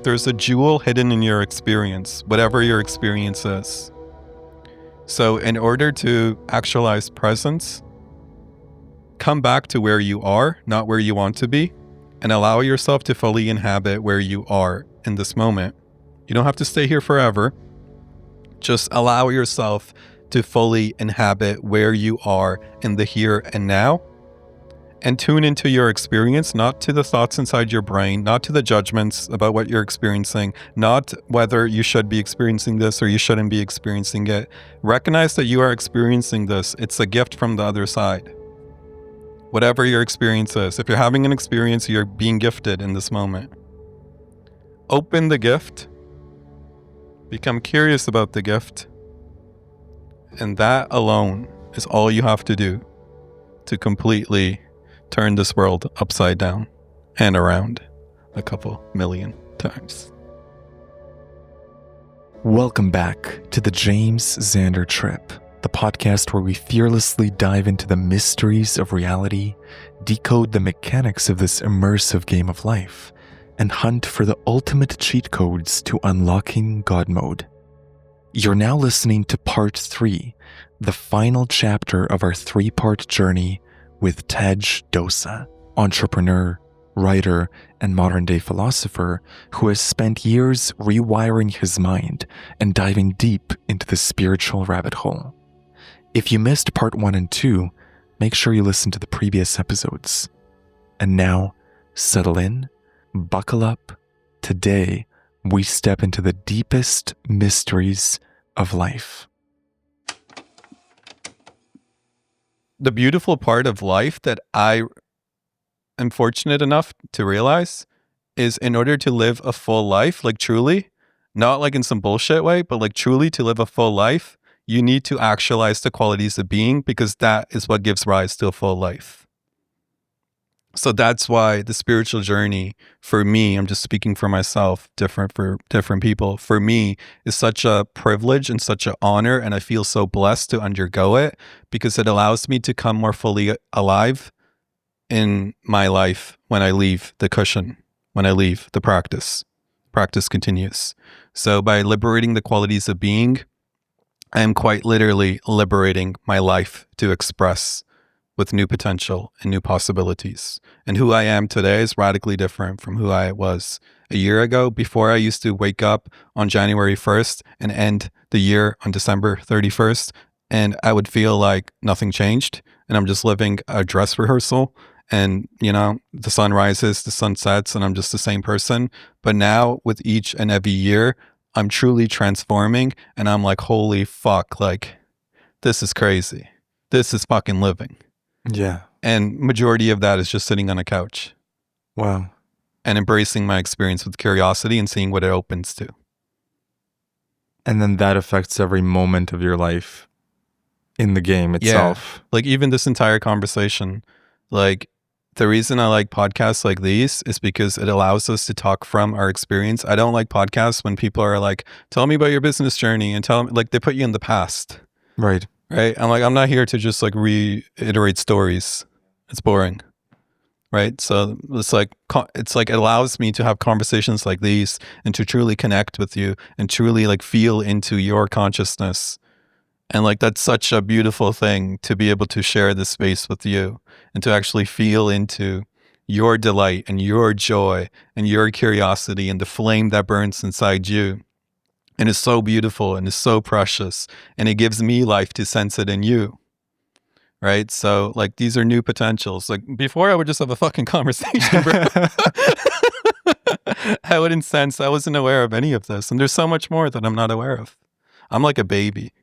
there's a jewel hidden in your experience, whatever your experience is. So in order to actualize presence, come back to where you are, not where you want to be, and allow yourself to fully inhabit where you are in this moment. You don't have to stay here forever. Just allow yourself to fully inhabit where you are in the here and now, and tune into your experience, not to the thoughts inside your brain, not to the judgments about what you're experiencing, not whether you should be experiencing this or you shouldn't be experiencing it. Recognize that you are experiencing this. It's a gift from the other side. Whatever your experience is, if you're having an experience, you're being gifted in this moment. Open the gift. Become curious about the gift. And that alone is all you have to do to completely turn this world upside down and around a couple million times. Welcome back to the James Xander Trip, the podcast where we fearlessly dive into the mysteries of reality, decode the mechanics of this immersive game of life, and hunt for the ultimate cheat codes to unlocking God mode. You're now listening to part 3, the final chapter of our 3-part journey with Tej Dosa, entrepreneur, writer, and modern-day philosopher who has spent years rewiring his mind and diving deep into the spiritual rabbit hole. If you missed part 1 and 2, make sure you listen to the previous episodes. And now, settle in, buckle up. Today, we step into the deepest mysteries of life. The beautiful part of life that I am fortunate enough to realize is, in order to live a full life, like truly, not like in some bullshit way, but like truly to live a full life, you need to actualize the qualities of being, because that is what gives rise to a full life. So that's why the spiritual journey for me, I'm just speaking for myself, different for different people, for me is such a privilege and such an honor. And I feel so blessed to undergo it, because it allows me to come more fully alive in my life when I leave the cushion, when I leave the practice. Practice continues. So by liberating the qualities of being, I am quite literally liberating my life to express with new potential and new possibilities. And who I am today is radically different from who I was a year ago. Before, I used to wake up on January 1st and end the year on December 31st, and I would feel like nothing changed, and I'm just living a dress rehearsal, and the sun rises, the sun sets, and I'm just the same person. But now, with each and every year, I'm truly transforming, and I'm like, holy fuck, like, this is crazy. This is fucking living. Yeah. And majority of that is just sitting on a couch. Wow. And embracing my experience with curiosity and seeing what it opens to. And then that affects every moment of your life in the game itself. Yeah. Like even this entire conversation, like the reason I like podcasts like these is because it allows us to talk from our experience. I don't like podcasts when people are like, tell me about your business journey, and tell me, like, they put you in the past. Right. Right. I'm like, I'm not here to just like reiterate stories. It's boring. Right. So it's like it allows me to have conversations like these and to truly connect with you and truly like feel into your consciousness. And like, that's such a beautiful thing to be able to share this space with you and to actually feel into your delight and your joy and your curiosity and the flame that burns inside you. And it's so beautiful and it's so precious, and it gives me life to sense it in you. Right? So like, these are new potentials. Like before, I would just have a fucking conversation, bro. I wouldn't sense, I wasn't aware of any of this. And there's so much more that I'm not aware of. I'm like a baby.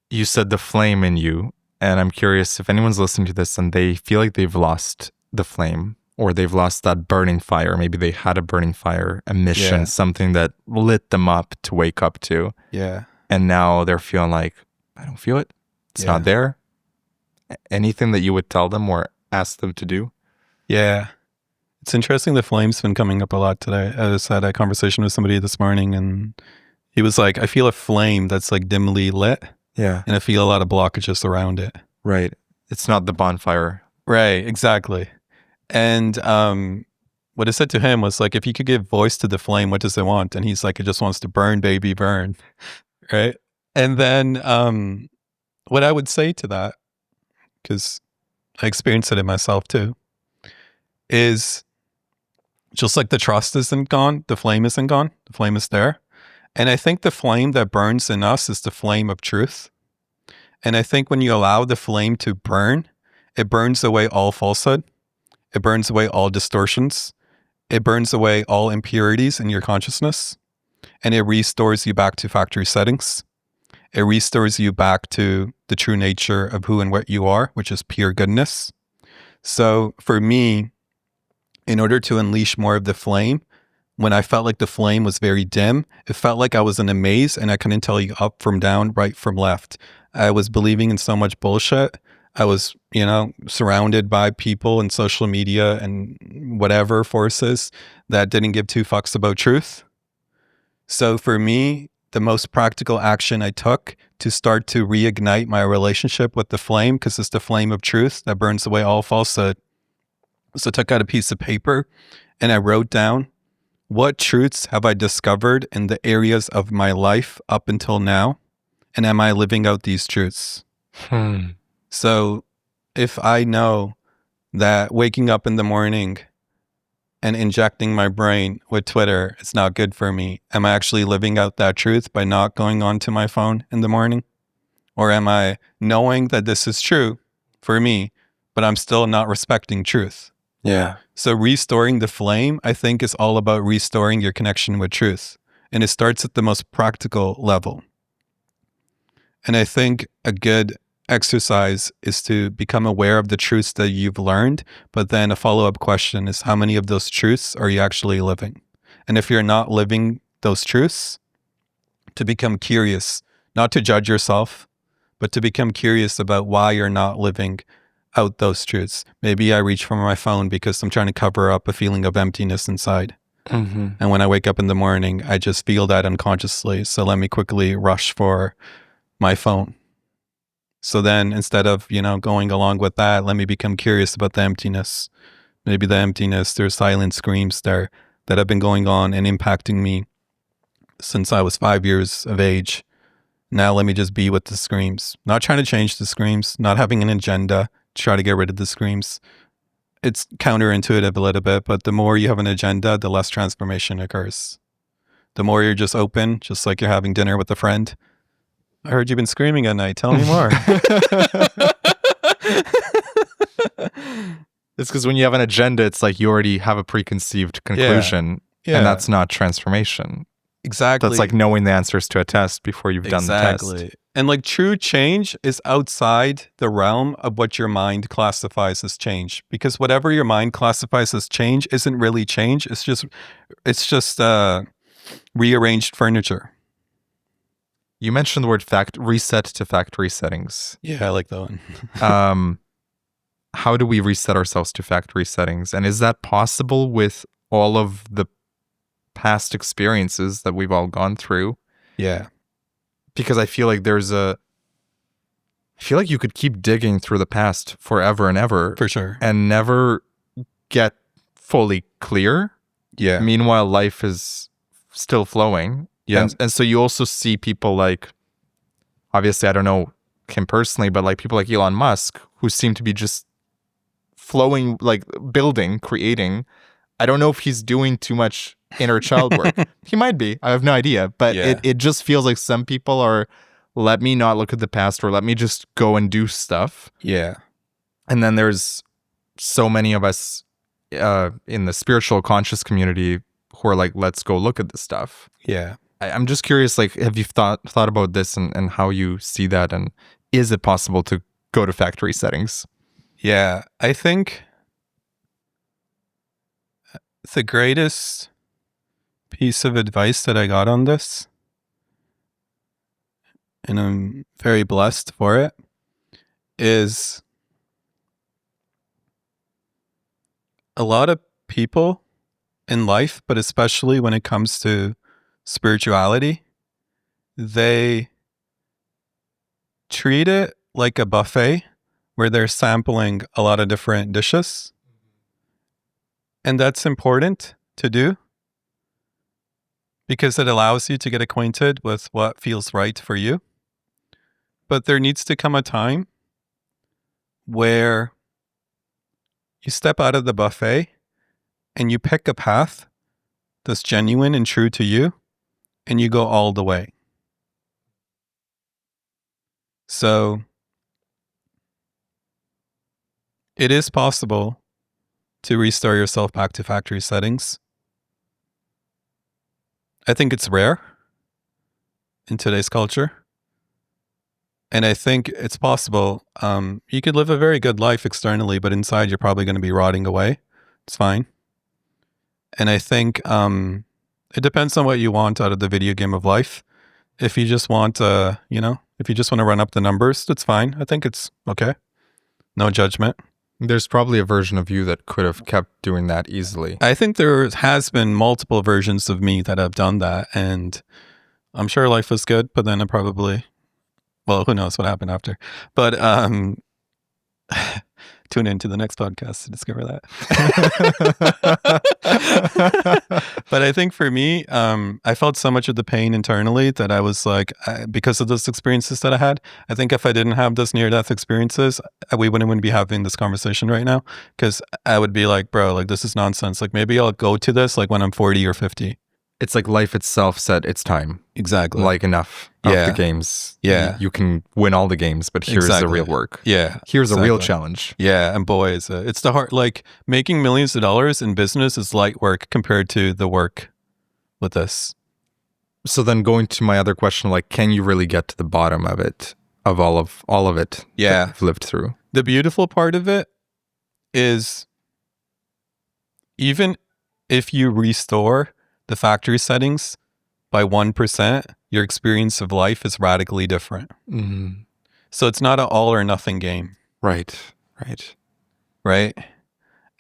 You said the flame in you, and I'm curious if anyone's listening to this and they feel like they've lost the flame, or they've lost that burning fire. Maybe they had a burning fire, a mission, something that lit them up to wake up to. Yeah. And now they're feeling like, I don't feel it. It's not there. Anything that you would tell them or ask them to do? Yeah. It's interesting. The flame's been coming up a lot today. I just had a conversation with somebody this morning, and he was like, I feel a flame that's like dimly lit. Yeah. And I feel a lot of blockages around it. Right. It's not the bonfire. Right. Exactly. And what I said to him was like, if you could give voice to the flame, what does it want? And he's like, it just wants to burn, baby, burn. Right. And then what I would say to that, because I experienced it in myself too, is just like the trust isn't gone, the flame isn't gone, the flame is there. And I think the flame that burns in us is the flame of truth. And I think when you allow the flame to burn, it burns away all falsehood. It burns away all distortions. It burns away all impurities in your consciousness. And it restores you back to factory settings. It restores you back to the true nature of who and what you are, which is pure goodness. So for me, in order to unleash more of the flame, when I felt like the flame was very dim, it felt like I was in a maze and I couldn't tell you up from down, right from left. I was believing in so much bullshit. I was, surrounded by people and social media and whatever forces that didn't give two fucks about truth. So for me, the most practical action I took to start to reignite my relationship with the flame, because it's the flame of truth that burns away all falsehood. So I took out a piece of paper and I wrote down, what truths have I discovered in the areas of my life up until now? And am I living out these truths? So if I know that waking up in the morning and injecting my brain with Twitter is not good for me, am I actually living out that truth by not going onto my phone in the morning? Or am I knowing that this is true for me, but I'm still not respecting truth? Yeah. So restoring the flame, I think, is all about restoring your connection with truth. And it starts at the most practical level. And I think a good exercise is to become aware of the truths that you've learned, but then a follow-up question is, how many of those truths are you actually living? And if you're not living those truths, to become curious, not to judge yourself, but to become curious about why you're not living out those truths. Maybe I reach for my phone because I'm trying to cover up a feeling of emptiness inside. Mm-hmm. And when I wake up in the morning, I just feel that unconsciously. So let me quickly rush for my phone. So then instead of, going along with that, let me become curious about the emptiness. Maybe the emptiness, there's silent screams there that have been going on and impacting me since I was 5 years of age. Now let me just be with the screams. Not trying to change the screams, not having an agenda to try to get rid of the screams. It's counterintuitive a little bit, but the more you have an agenda, the less transformation occurs. The more you're just open, just like you're having dinner with a friend. I heard you've been screaming at night. Tell me more. It's because when you have an agenda, it's like you already have a preconceived conclusion, Yeah. and that's not transformation. Exactly. That's like knowing the answers to a test before you've done the test. And like true change is outside the realm of what your mind classifies as change, because whatever your mind classifies as change isn't really change. It's just rearranged furniture. You mentioned the word reset to factory settings. Yeah, I like that one. How do we reset ourselves to factory settings? And is that possible with all of the past experiences that we've all gone through? Yeah. Because I feel like you could keep digging through the past forever and ever. For sure. And never get fully clear. Yeah. Meanwhile, life is still flowing. Yeah. And so you also see people like, obviously, I don't know him personally, but like people like Elon Musk, who seem to be just flowing, like building, creating. I don't know if he's doing too much inner child work. He might be. I have no idea. But it just feels like some people are, let me not look at the past, or let me just go and do stuff. Yeah. And then there's so many of us in the spiritual conscious community who are like, let's go look at this stuff. Yeah. I'm just curious, like, have you thought about this and how you see that? And is it possible to go to factory settings? Yeah. I think the greatest piece of advice that I got on this, and I'm very blessed for it, is a lot of people in life, but especially when it comes to spirituality, they treat it like a buffet where they're sampling a lot of different dishes. And that's important to do because it allows you to get acquainted with what feels right for you. But there needs to come a time where you step out of the buffet and you pick a path that's genuine and true to you, and you go all the way. So it is possible to restore yourself back to factory settings. I think it's rare in today's culture. And I think it's possible. You could live a very good life externally, but inside you're probably going to be rotting away. It's fine. And I think it depends on what you want out of the video game of life. If you just want, if you just want to run up the numbers, that's fine. I think it's okay. No judgment. There's probably a version of you that could have kept doing that easily. I think there has been multiple versions of me that have done that. And I'm sure life was good, but then it probably, well, who knows what happened after. But tune into the next podcast to discover that. But I think for me, I felt so much of the pain internally that I was like, because of those experiences that I had, I think if I didn't have those near-death experiences, we wouldn't be having this conversation right now, because I would be like, bro, like this is nonsense. Like maybe I'll go to this like when I'm 40 or 50. It's like life itself said it's time. Exactly. Like enough of the games. Yeah. You can win all the games, but here's the real work. Yeah. Here's a real challenge. Yeah. And boy, it's the hard, like making millions of dollars in business is light work compared to the work with this. So then going to my other question, like, can you really get to the bottom of it, of all of it that you've lived through? The beautiful part of it is even if you restore the factory settings by 1%, your experience of life is radically different. Mm-hmm. So it's not an all or nothing game. Right.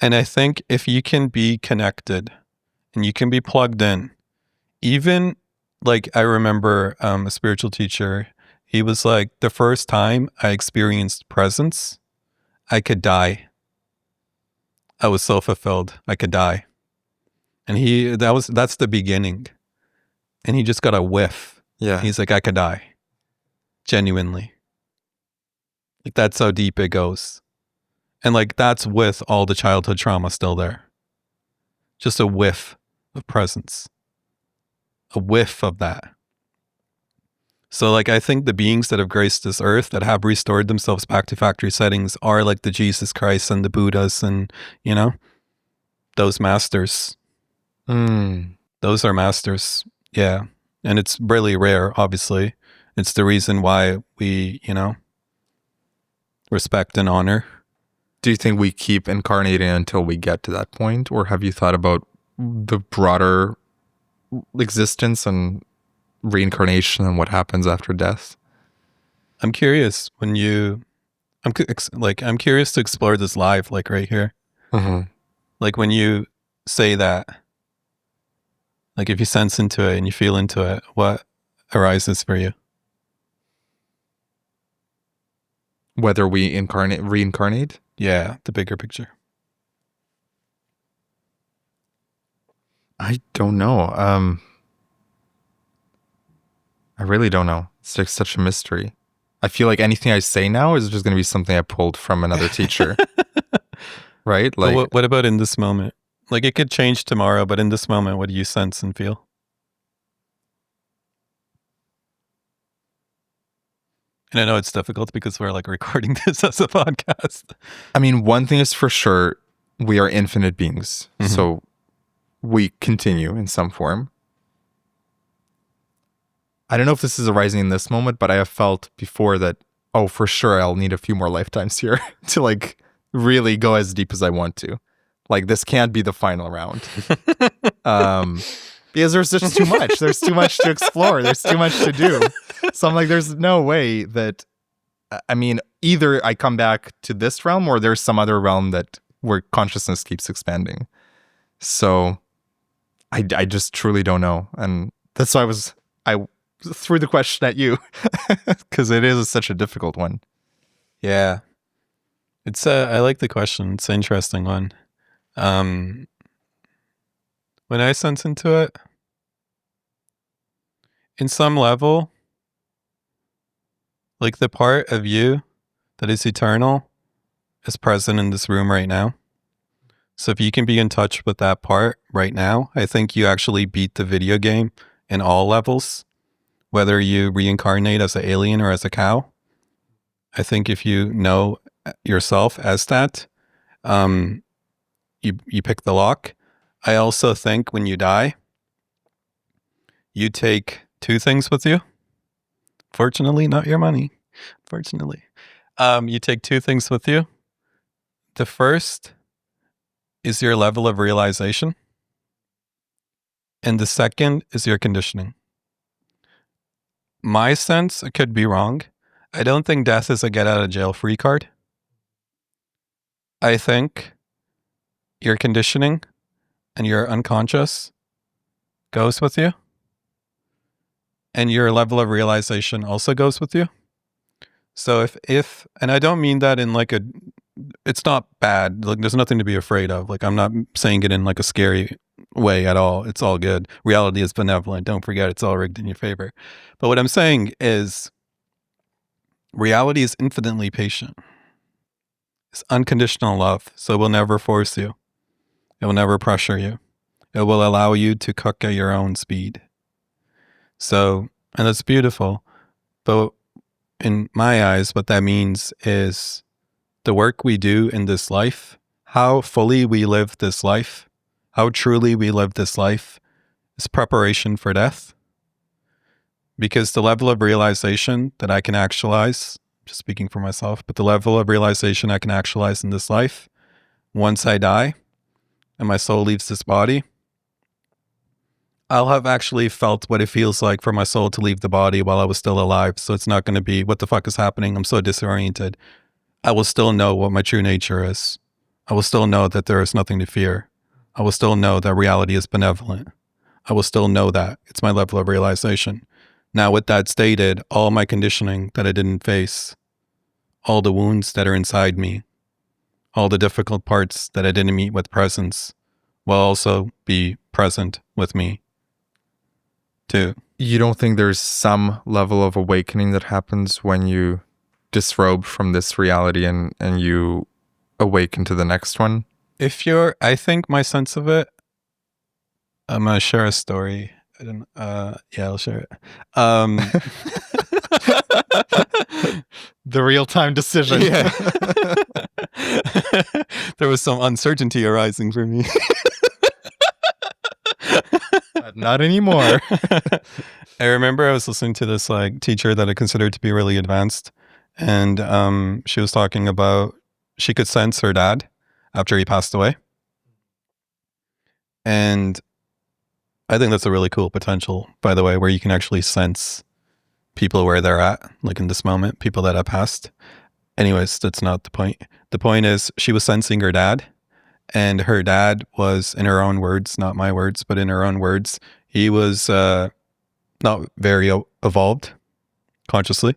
And I think if you can be connected and you can be plugged in, even like I remember a spiritual teacher, he was like, the first time I experienced presence, I could die. I was so fulfilled, I could die. And that's the beginning. And he just got a whiff. Yeah. He's like, I could die. Genuinely. Like that's how deep it goes. And like that's with all the childhood trauma still there. Just a whiff of presence. A whiff of that. So like I think the beings that have graced this earth that have restored themselves back to factory settings are like the Jesus Christ and the Buddhas and, those masters. Those are masters. Yeah. And it's really rare, obviously. It's the reason why we, respect and honor. Do you think we keep incarnating until we get to that point? Or have you thought about the broader existence and reincarnation and what happens after death? I'm curious I'm curious to explore this live, like right here. Mm-hmm. Like when you say that, like if you sense into it and you feel into it, what arises for you? Whether we reincarnate? Yeah, the bigger picture. I don't know. I really don't know. It's like such a mystery. I feel like anything I say now is just going to be something I pulled from another teacher. Right? Like, what about in this moment? Like it could change tomorrow, but in this moment, what do you sense and feel? And I know it's difficult because we're like recording this as a podcast. I mean, one thing is for sure, we are infinite beings. Mm-hmm. So we continue in some form. I don't know if this is arising in this moment, but I have felt before that, for sure, I'll need a few more lifetimes here to like really go as deep as I want to. Like this can't be the final round. Because there's just too much. There's too much to explore. There's too much to do. So I'm like, there's no way that, I mean, either I come back to this realm or there's some other realm where consciousness keeps expanding. So I just truly don't know. And that's why I threw the question at you because it is such a difficult one. Yeah. I like the question. It's an interesting one. When I sense into it, in some level, like the part of you that is eternal is present in this room right now. So if you can be in touch with that part right now, I think you actually beat the video game in all levels, whether you reincarnate as an alien or as a cow. I think if you know yourself as that, you pick the lock. I also think when you die, you take two things with you. Fortunately, not your money. Fortunately. You take two things with you. The first is your level of realization. And the second is your conditioning. My sense, I could be wrong. I don't think death is a get out of jail free card. I think your conditioning and your unconscious goes with you. And your level of realization also goes with you. So if and I don't mean that in like it's not bad. Like there's nothing to be afraid of. Like I'm not saying it in like a scary way at all. It's all good. Reality is benevolent. Don't forget it's all rigged in your favor. But what I'm saying is reality is infinitely patient. It's unconditional love. So it will never force you. It will never pressure you. It will allow you to cook at your own speed. So, and that's beautiful. But in my eyes, what that means is the work we do in this life, how fully we live this life, how truly we live this life is preparation for death. Because the level of realization that I can actualize, just speaking for myself, but the level of realization I can actualize in this life, once I die and my soul leaves this body, I'll have actually felt what it feels like for my soul to leave the body while I was still alive. So it's not going to be, what the fuck is happening? I'm so disoriented. I will still know what my true nature is. I will still know that there is nothing to fear. I will still know that reality is benevolent. I will still know that. It's my level of realization. Now, with that stated, all my conditioning that I didn't face, all the wounds that are inside me, all the difficult parts that I didn't meet with presence, will also be present with me too. You don't think there's some level of awakening that happens when you disrobe from this reality and you awaken to the next one? I think my sense of it, I'm going to share a story. I'll share it. The real-time decision. Yeah. There was some uncertainty arising for me. Not anymore. I remember I was listening to this like teacher that I considered to be really advanced, and she was talking about she could sense her dad after he passed away, and I think that's a really cool potential, by the way, where you can actually sense people where they're at, like in this moment, people that have passed. Anyways, that's not the point. The point is she was sensing her dad, and her dad was, in her own words, not my words, but in her own words, he was not very evolved consciously.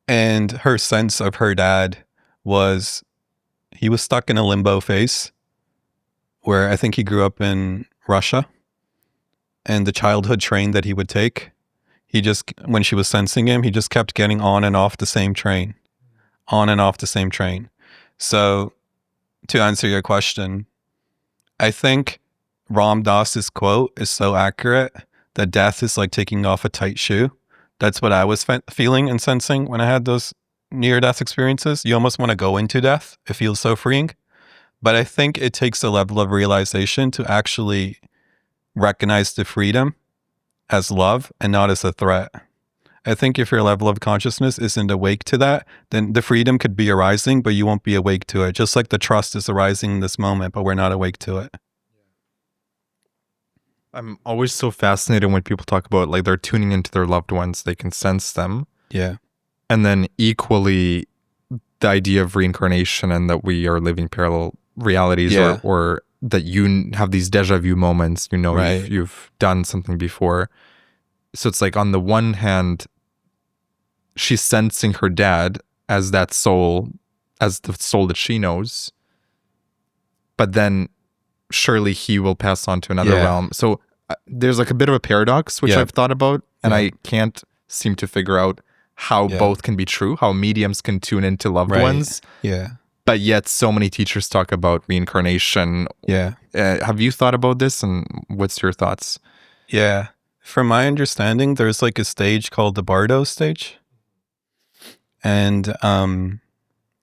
And her sense of her dad was he was stuck in a limbo phase where I think he grew up in Russia, and the childhood train that he would take, he just, when she was sensing him, he just kept getting on and off the same train, on and off the same train. So to answer your question, I think Ram Dass's quote is so accurate that death is like taking off a tight shoe. That's what I was feeling and sensing when I had those near-death experiences. You almost want to go into death. It feels so freeing. But I think it takes a level of realization to actually recognize the freedom as love and not as a threat. I think if your level of consciousness isn't awake to that, then the freedom could be arising, but you won't be awake to it. Just like the trust is arising in this moment, but we're not awake to it. I'm always so fascinated when people talk about like they're tuning into their loved ones, they can sense them. Yeah. And then equally the idea of reincarnation and that we are living parallel realities, Yeah. or that you have these deja vu moments, Right. you've done something before. So it's like on the one hand, she's sensing her dad as that soul, as the soul that she knows. But then surely he will pass on to another Yeah. realm. So there's like a bit of a paradox, which Yeah. I've thought about, and Yeah. I can't seem to figure out how Yeah. both can be true, how mediums can tune into loved Right. ones, Yeah. but yet so many teachers talk about reincarnation. Yeah. Have you thought about this, and what's your thoughts? Yeah. From my understanding, there's like a stage called the Bardo stage. And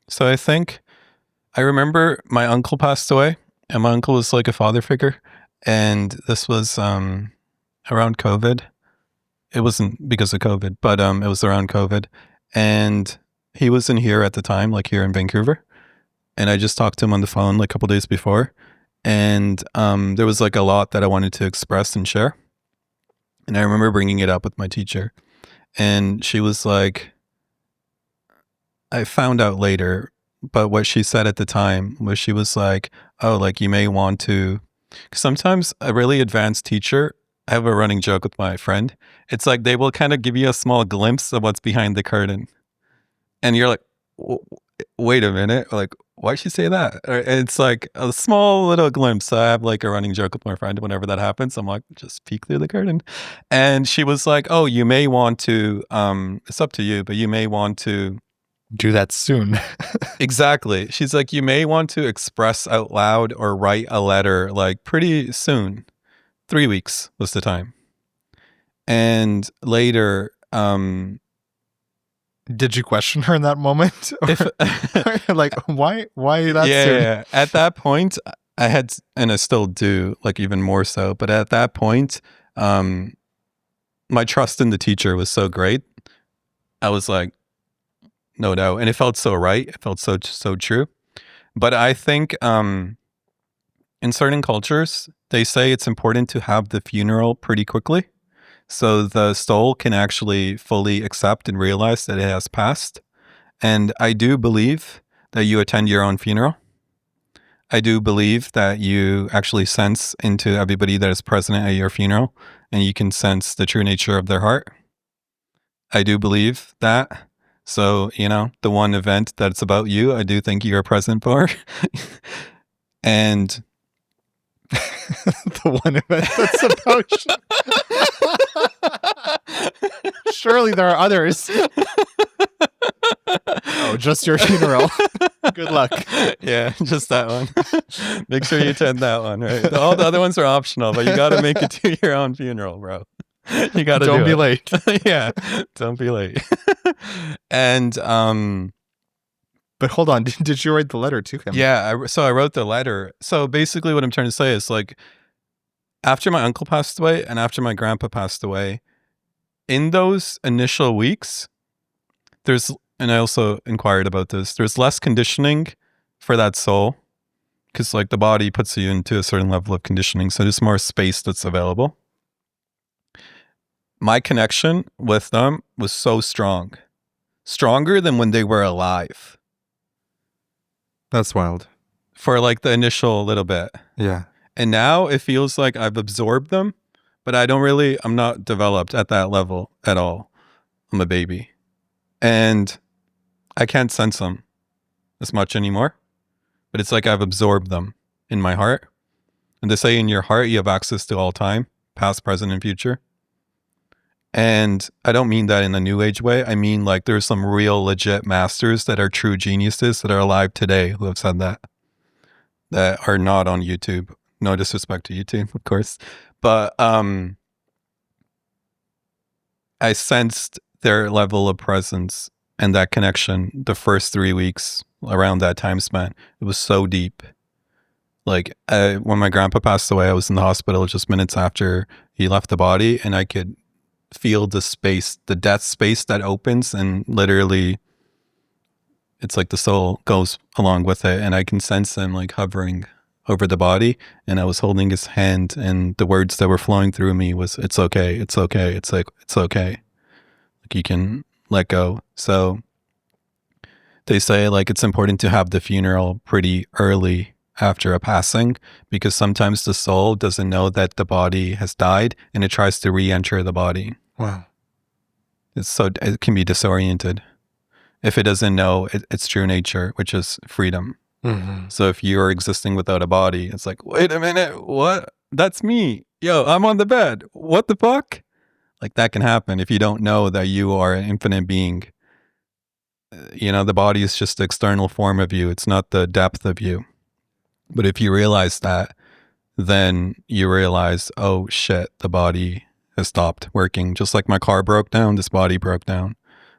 so I remember my uncle passed away, and my uncle was like a father figure. And this was around COVID. It wasn't because of COVID, but it was around COVID. And he wasn't here at the time, like here in Vancouver. And I just talked to him on the phone like a couple days before. And there was like a lot that I wanted to express and share. And I remember bringing it up with my teacher. And she was like, I found out later, but what she said at the time was she was like, oh, like you may want to, 'cause sometimes a really advanced teacher, I have a running joke with my friend. It's like they will kind of give you a small glimpse of what's behind the curtain. And you're like, wait a minute, like, why'd she say that? Or it's like a small little glimpse. So I have like a running joke with my friend whenever that happens. I'm like, just peek through the curtain. And she was like, oh, you may want to, it's up to you, but you may want to Do that soon. Exactly. She's like, you may want to express out loud or write a letter like pretty soon. 3 weeks was the time. And later, Did you question her in that moment? Or, like, why that soon? yeah. At that point, I had, and I still do, like even more so. But at that point, my trust in the teacher was so great. I was like, no doubt. And it felt so right. It felt so true. But I think in certain cultures, they say it's important to have the funeral pretty quickly. So the soul can actually fully accept and realize that it has passed. And I do believe that you attend your own funeral. I do believe that you actually sense into everybody that is present at your funeral, and you can sense the true nature of their heart. I do believe that. So, the one event that's about you, I do think you're present for. And The one event that's about surely there are others. Oh, just your funeral. Good luck. Yeah, just that one. Make sure you attend that one, right? All the other ones are optional, but you got to make it to your own funeral, bro. You got to Don't be it. late. Yeah, don't be late. And but hold on, did you write the letter to him? Yeah, so I wrote the letter. So basically, what I'm trying to say is like, after my uncle passed away and after my grandpa passed away, in those initial weeks, and I also inquired about this, there's less conditioning for that soul because like the body puts you into a certain level of conditioning. So there's more space that's available. My connection with them was so strong, stronger than when they were alive. That's wild. For like the initial little bit. Yeah. And now it feels like I've absorbed them, but I'm not developed at that level at all. I'm a baby. And I can't sense them as much anymore. But it's like I've absorbed them in my heart. And they say in your heart, you have access to all time, past, present, and future. And I don't mean that in a new age way. I mean like there's some real legit masters that are true geniuses that are alive today who have said that are not on YouTube. No disrespect to YouTube, of course. But I sensed their level of presence and that connection the first 3 weeks around that time span. It was so deep. Like when my grandpa passed away, I was in the hospital just minutes after he left the body, and I could feel the space, the death space that opens, and literally it's like the soul goes along with it, and I can sense him like hovering over the body, and I was holding his hand, and the words that were flowing through me was, it's okay, it's okay, it's like, it's okay. Like you can let go. So they say like it's important to have the funeral pretty early after a passing, because sometimes the soul doesn't know that the body has died and it tries to re-enter the body. Wow. It can be disoriented if it doesn't know its true nature, which is freedom. So if you're existing without a body, it's like, wait a minute, what? That's me. Yo, I'm on the bed. What the fuck? Like that can happen if you don't know that you are an infinite being. The body is just the external form of you. It's not the depth of you. But if you realize that, then you realize, oh shit, the body has stopped working. Just like my car broke down, this body broke down,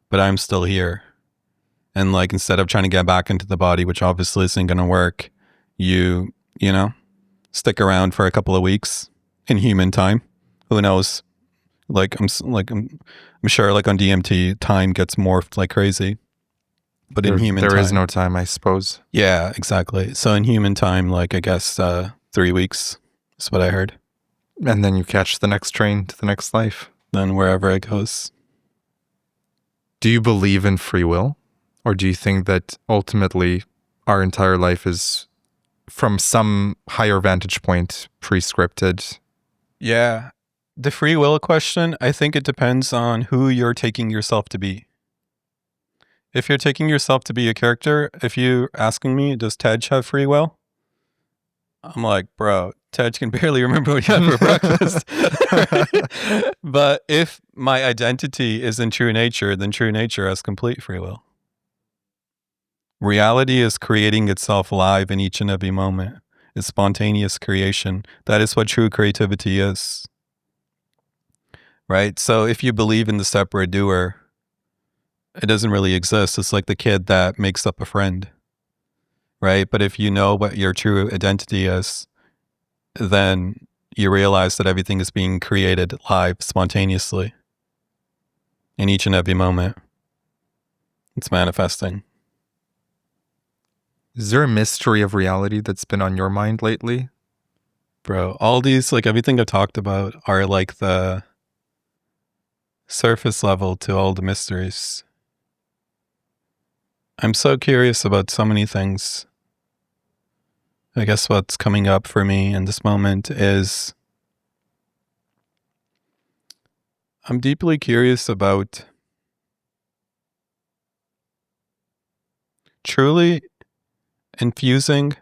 but I'm still here. And like, instead of trying to get back into the body, which obviously isn't going to work, you stick around for a couple of weeks in human time. Who knows? I'm sure like on DMT, time gets morphed like crazy. But in human time, there is no time, I suppose. Yeah, exactly. So in human time, like I guess 3 weeks is what I heard. And then you catch the next train to the next life. Then wherever it goes. Do you believe in free will? Or do you think that ultimately our entire life is, from some higher vantage point, pre-scripted? Yeah. The free will question, I think it depends on who you're taking yourself to be. If you're taking yourself to be a character, if you're asking me, does Tej have free will? I'm like, bro, Tej can barely remember what he had for breakfast. But if my identity is in true nature, then true nature has complete free will. Reality is creating itself live in each and every moment. It's spontaneous creation. That is what true creativity is. Right? So if you believe in the separate doer, it doesn't really exist. It's like the kid that makes up a friend. Right? But if you know what your true identity is, then you realize that everything is being created live, spontaneously. In each and every moment. It's manifesting. Is there a mystery of reality that's been on your mind lately? Bro, all these, like everything I've talked about are like the surface level to all the mysteries. I'm so curious about so many things. I guess what's coming up for me in this moment is I'm deeply curious about truly infusing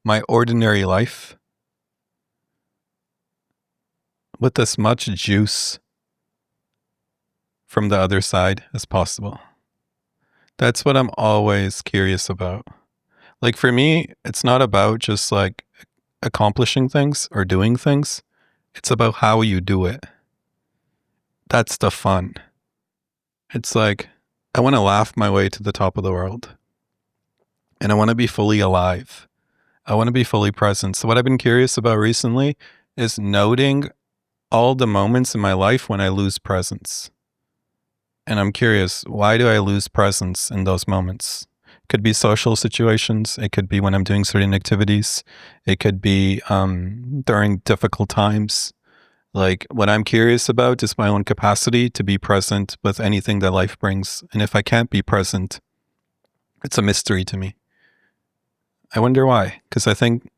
my ordinary life with as much juice from the other side as possible. That's what I'm always curious about. Like for me, it's not about just like accomplishing things or doing things. It's about how you do it. That's the fun. It's like, I want to laugh my way to the top of the world. And I want to be fully alive. I want to be fully present. So what I've been curious about recently is noting all the moments in my life when I lose presence. And I'm curious, why do I lose presence in those moments? It could be social situations. It could be when I'm doing certain activities. It could be during difficult times. Like what I'm curious about is my own capacity to be present with anything that life brings. And if I can't be present, it's a mystery to me. I wonder why, because I think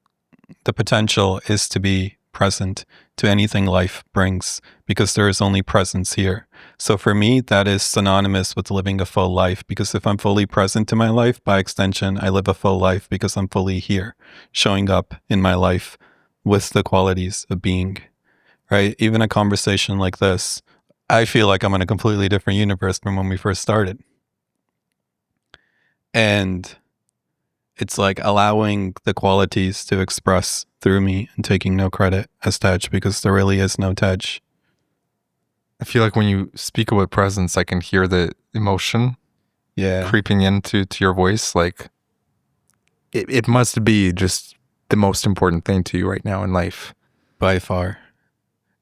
the potential is to be present to anything life brings, because there is only presence here. So for me, that is synonymous with living a full life, because if I'm fully present to my life, by extension, I live a full life because I'm fully here, showing up in my life with the qualities of being, right? Even a conversation like this, I feel like I'm in a completely different universe from when we first started. And it's like allowing the qualities to express through me and taking no credit as Tej, because there really is no Tej. I feel like when you speak about presence, I can hear the emotion creeping into your voice. Like it must be just the most important thing to you right now in life. By far.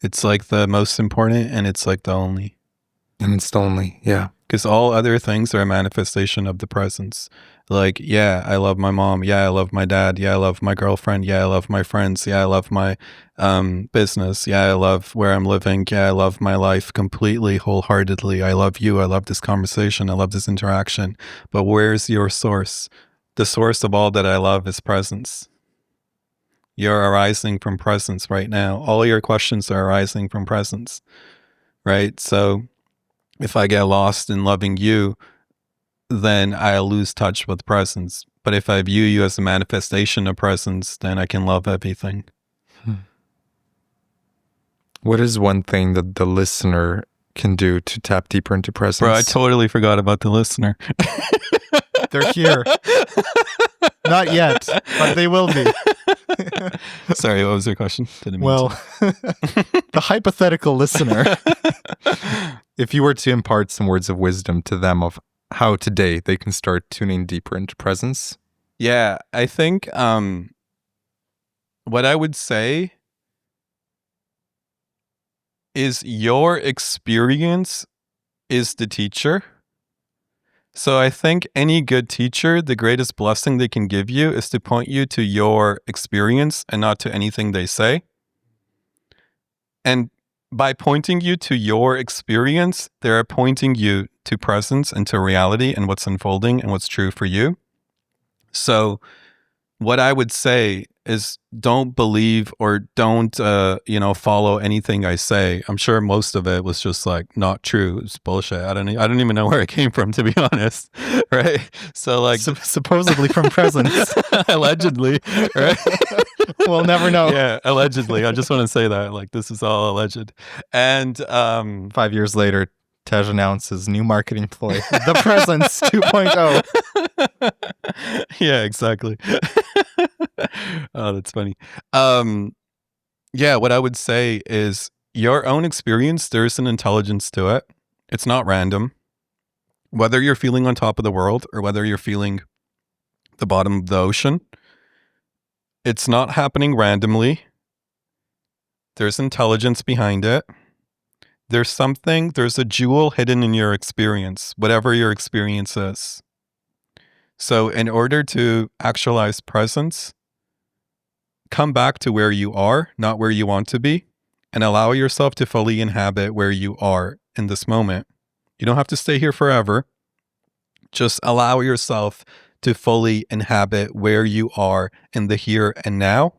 It's like the most important, and it's like the only. And it's the only, yeah. Because all other things are a manifestation of the presence. Like, yeah, I love my mom. Yeah, I love my dad. Yeah, I love my girlfriend. Yeah, I love my friends. Yeah, I love my business. Yeah, I love where I'm living. Yeah, I love my life completely, wholeheartedly. I love you. I love this conversation. I love this interaction. But where's your source? The source of all that I love is presence. You're arising from presence right now. All your questions are arising from presence, right? So if I get lost in loving you, then I'll lose touch with presence, But if I view you as a manifestation of presence, then I can love everything. What is one thing that the listener can do to tap deeper into presence? Bro, I totally forgot about the listener. They're here. Not yet, but they will be. Sorry, what was your question? Didn't mean Well, the hypothetical listener, if you were to impart some words of wisdom to them of how today they can start tuning deeper into presence. Yeah, I think what I would say is your experience is the teacher. So I think any good teacher, the greatest blessing they can give you is to point you to your experience and not to anything they say. And by pointing you to your experience, they're pointing you to presence and to reality and what's unfolding and what's true for you. So what I would say is don't believe or don't, follow anything I say. I'm sure most of it was just like not true. It's bullshit. I don't even know where it came from, to be honest. Right. So like supposedly from presence. Allegedly. Right. We'll never know. Yeah. Allegedly. I just want to say that like, this is all alleged. And, 5 years later, Tej announces new marketing ploy, the Presence 2.0. Yeah, exactly. Oh, that's funny. Yeah, what I would say is your own experience, there's an intelligence to it. It's not random. Whether you're feeling on top of the world or whether you're feeling the bottom of the ocean, it's not happening randomly. There's intelligence behind it. There's a jewel hidden in your experience, whatever your experience is. So in order to actualize presence, come back to where you are, not where you want to be, and allow yourself to fully inhabit where you are in this moment. You don't have to stay here forever. Just allow yourself to fully inhabit where you are in the here and now.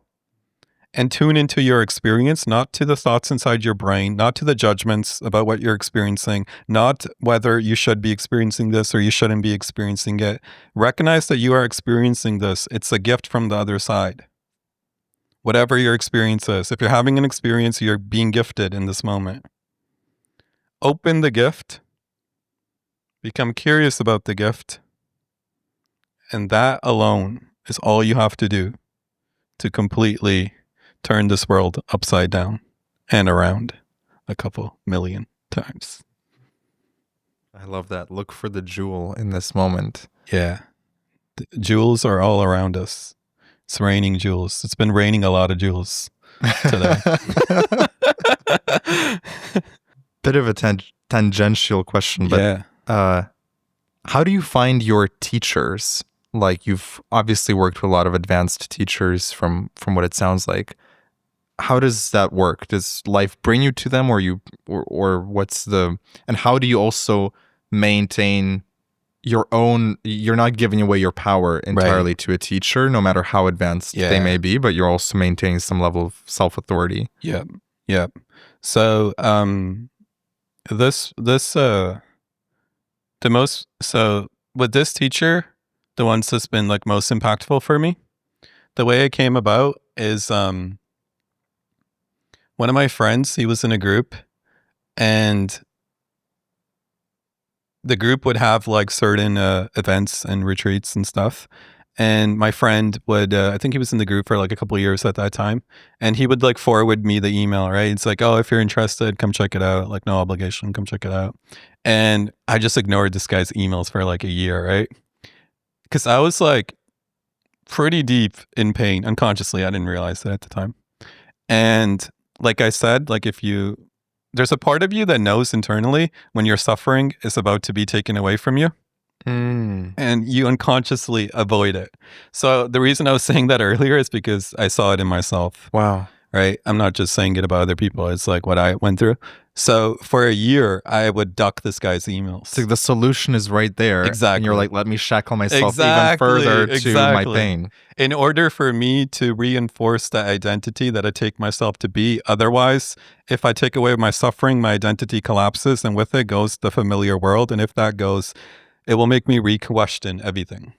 And tune into your experience, not to the thoughts inside your brain, not to the judgments about what you're experiencing, not whether you should be experiencing this or you shouldn't be experiencing it. Recognize that you are experiencing this. It's a gift from the other side. Whatever your experience is. If you're having an experience, you're being gifted in this moment. Open the gift. Become curious about the gift. And that alone is all you have to do to completely turn this world upside down and around a couple million times. I love that. Look for the jewel in this moment. Yeah. The jewels are all around us. It's raining jewels. It's been raining a lot of jewels today. Bit of a tangential question, but how do you find your teachers? Like, you've obviously worked with a lot of advanced teachers from what it sounds like. How does that work? Does life bring you to them, or what's the, and how do you also maintain your own, you're not giving away your power entirely to a teacher, no matter how advanced they may be, but you're also maintaining some level of self-authority. Yep. So, with this teacher, the ones that's been like most impactful for me, the way it came about is, one of my friends, he was in a group, and the group would have like certain events and retreats and stuff. And my friend would, I think he was in the group for like a couple of years at that time. And he would like forward me the email, right? It's like, oh, if you're interested, come check it out. Like, no obligation, come check it out. And I just ignored this guy's emails for like a year, right? Because I was like pretty deep in pain unconsciously. I didn't realize that at the time. And like I said, like there's a part of you that knows internally when your suffering is about to be taken away from you. And you unconsciously avoid it. So the reason I was saying that earlier is because I saw it in myself. Wow. Right? I'm not just saying it about other people. It's like what I went through. So for a year, I would duck this guy's emails. So the solution is right there. Exactly. And you're like, let me shackle myself even further to my pain. In order for me to reinforce the identity that I take myself to be. Otherwise, if I take away my suffering, my identity collapses, and with it goes the familiar world. And if that goes, it will make me re-question everything.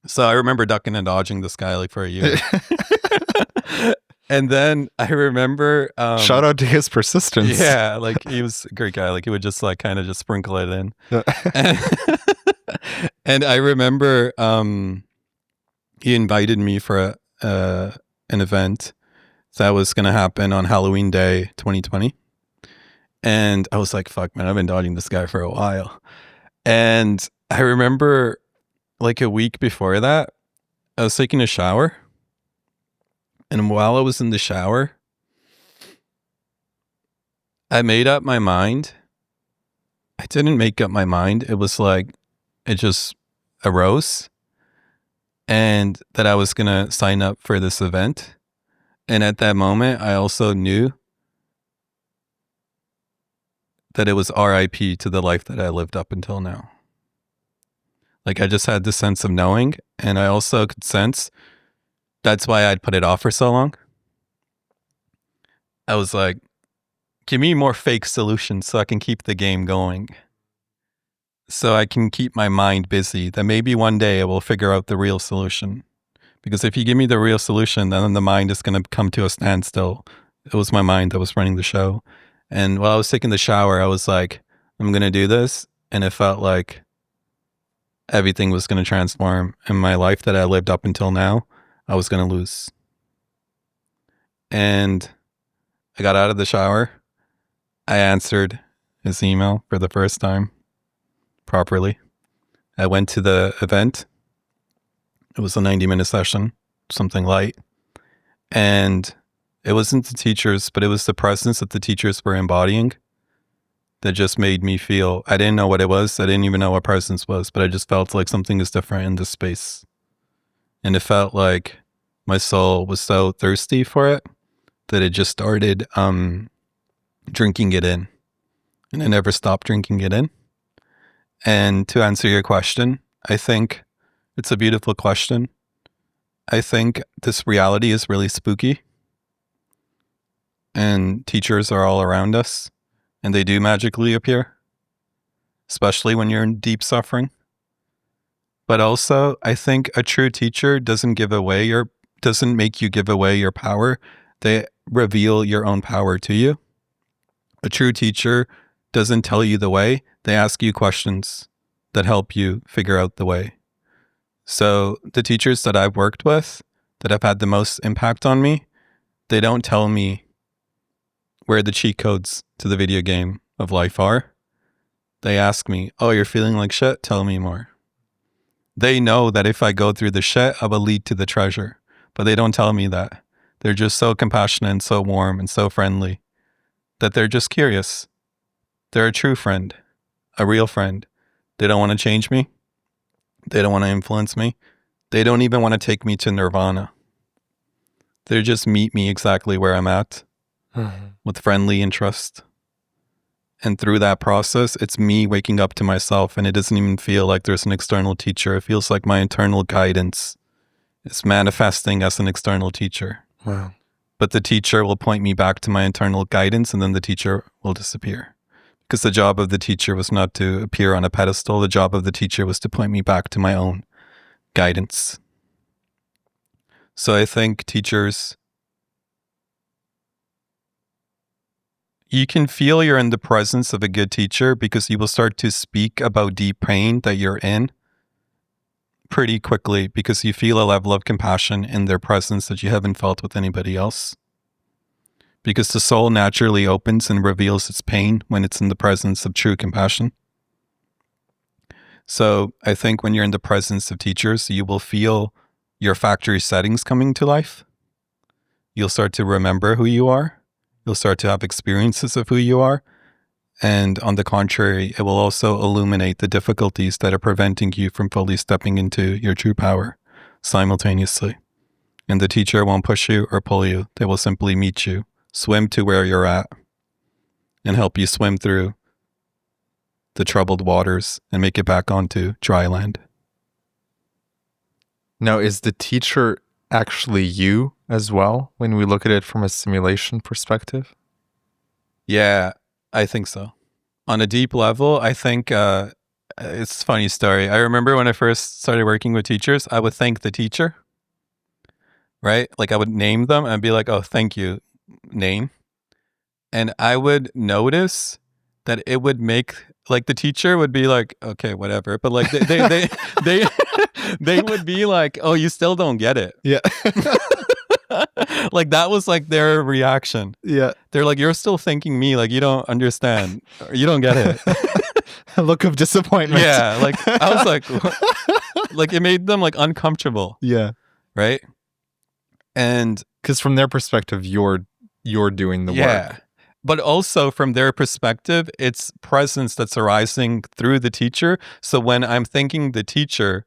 So I remember ducking and dodging this guy like for a year. And then I remember Shout out to his persistence. Yeah, like he was a great guy. Like he would just like kind of just sprinkle it in. and, and I remember he invited me for an event that was going to happen on Halloween Day 2020. And I was like, fuck, man, I've been dodging this guy for a while. And I remember like a week before that, I was taking a shower. And while I was in the shower, I made up my mind. I didn't make up my mind. It was like, it just arose. And that I was going to sign up for this event. And at that moment, I also knew that it was RIP to the life that I lived up until now. Like I just had this sense of knowing, and I also could sense that's why I'd put it off for so long. I was like, give me more fake solutions so I can keep the game going. So I can keep my mind busy, that maybe one day I will figure out the real solution. Because if you give me the real solution, then the mind is going to come to a standstill. It was my mind that was running the show. And while I was taking the shower, I was like, I'm going to do this. And it felt like everything was going to transform. And my life that I lived up until now, I was going to lose. And I got out of the shower. I answered his email for the first time properly. I went to the event. It was a 90-minute session, something light. And it wasn't the teachers, but it was the presence that the teachers were embodying that just made me feel, I didn't know what it was. I didn't even know what presence was, but I just felt like something is different in this space. And it felt like my soul was so thirsty for it that it just started drinking it in. And I never stopped drinking it in. And to answer your question, I think it's a beautiful question. I think this reality is really spooky. And teachers are all around us. And they do magically appear. Especially when you're in deep suffering. But also, I think a true teacher doesn't make you give away your power. They reveal your own power to you. A true teacher doesn't tell you the way. They ask you questions that help you figure out the way. So the teachers that I've worked with, that have had the most impact on me, they don't tell me where the cheat codes to the video game of life are. They ask me, oh, you're feeling like shit? Tell me more. They know that if I go through the shit, I will lead to the treasure. But they don't tell me that. They're just so compassionate and so warm and so friendly that they're just curious. They're a true friend, a real friend. They don't want to change me. They don't want to influence me. They don't even want to take me to nirvana. They just meet me exactly where I'm at with friendly interest. And through that process, it's me waking up to myself, and it doesn't even feel like there's an external teacher. It feels like my internal guidance is manifesting as an external teacher. Wow. But the teacher will point me back to my internal guidance, and then the teacher will disappear. Because the job of the teacher was not to appear on a pedestal. The job of the teacher was to point me back to my own guidance. So I think teachers, you can feel you're in the presence of a good teacher because you will start to speak about deep pain that you're in pretty quickly because you feel a level of compassion in their presence that you haven't felt with anybody else. Because the soul naturally opens and reveals its pain when it's in the presence of true compassion. So I think when you're in the presence of teachers, you will feel your factory settings coming to life. You'll start to remember who you are. You'll start to have experiences of who you are. And on the contrary, it will also illuminate the difficulties that are preventing you from fully stepping into your true power simultaneously. And the teacher won't push you or pull you. They will simply meet you, swim to where you're at, and help you swim through the troubled waters and make it back onto dry land. Now, is the teacher actually you as well when we look at it from a simulation perspective? Yeah, I think so. On a deep level, I think it's a funny story. I remember when I first started working with teachers, I would thank the teacher, right? Like I would name them and be like, "Oh, thank you, name." And I would notice that it would make like the teacher would be like, "Okay, whatever," but like they they would be like, "Oh, you still don't get it." Yeah. Like that was like their reaction. Yeah. They're like, "You're still thanking me, like you don't understand, or you don't get it." A look of disappointment. Yeah, like I was like, like it made them like uncomfortable, Yeah. right? And Because from their perspective, you're doing the yeah, work. but also from their perspective, it's presence that's arising through the teacher. So when I'm thanking the teacher,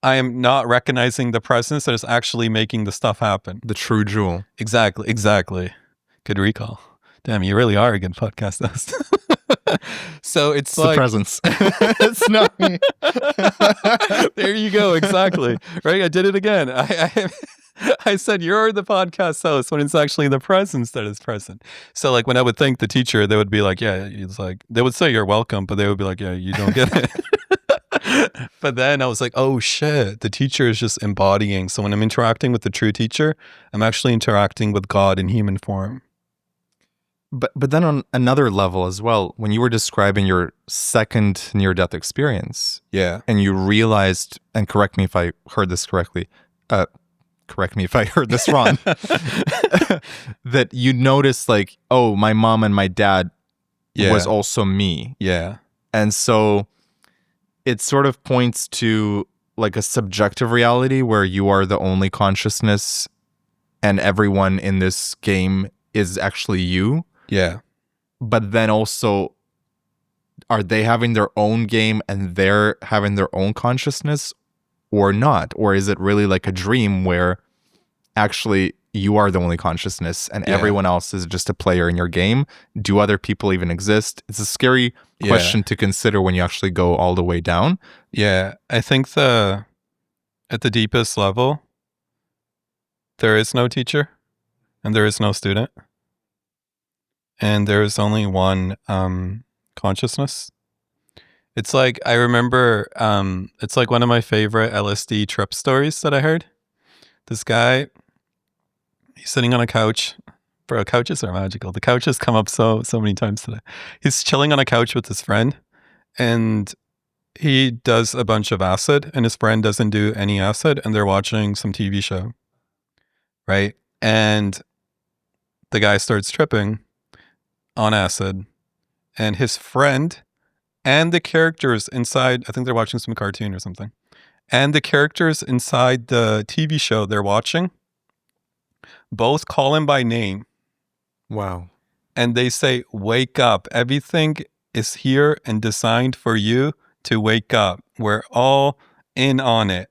I am not recognizing the presence that is actually making the stuff happen. The true jewel. Exactly. Good recall. Damn, you really are a good podcast host. So it's It's like the presence. It's not me. There you go. Exactly. Right. I did it again. I said you're the podcast host when it's actually the presence that is present. So like when I would thank the teacher, they would be like, yeah, it's like they would say you're welcome, but they would be like, yeah, you don't get it. But then I was like, oh shit, the teacher is just embodying. So when I'm interacting with the true teacher, I'm actually interacting with God in human form. But then on another level as well, when you were describing your second near-death experience, Yeah. and you realized, and correct me if I heard this correctly, correct me if I heard this wrong, that you noticed like, oh, my mom and my dad was also me. Yeah. And so it sort of points to like a subjective reality where you are the only consciousness and everyone in this game is actually you. Yeah. But then also, are they having their own game and they're having their own consciousness or not? Or is it really like a dream where actually you are the only consciousness and everyone else is just a player in your game? Do other people even exist? It's a scary question to consider when you actually go all the way down. Yeah. I think at the deepest level, there is no teacher and there is no student. And there is only one consciousness. It's like, I remember, it's like one of my favorite LSD trip stories that I heard. This guy, he's sitting on a couch. Bro, couches are magical. The couches come up so many times today. He's chilling on a couch with his friend, and he does a bunch of acid, and his friend doesn't do any acid, and they're watching some TV show, right? And the guy starts tripping on acid, and his friend and the characters inside, I think they're watching some cartoon or something, and the characters inside the TV show they're watching both call him by name. Wow. And they say, wake up. Everything is here and designed for you to wake up. We're all in on it.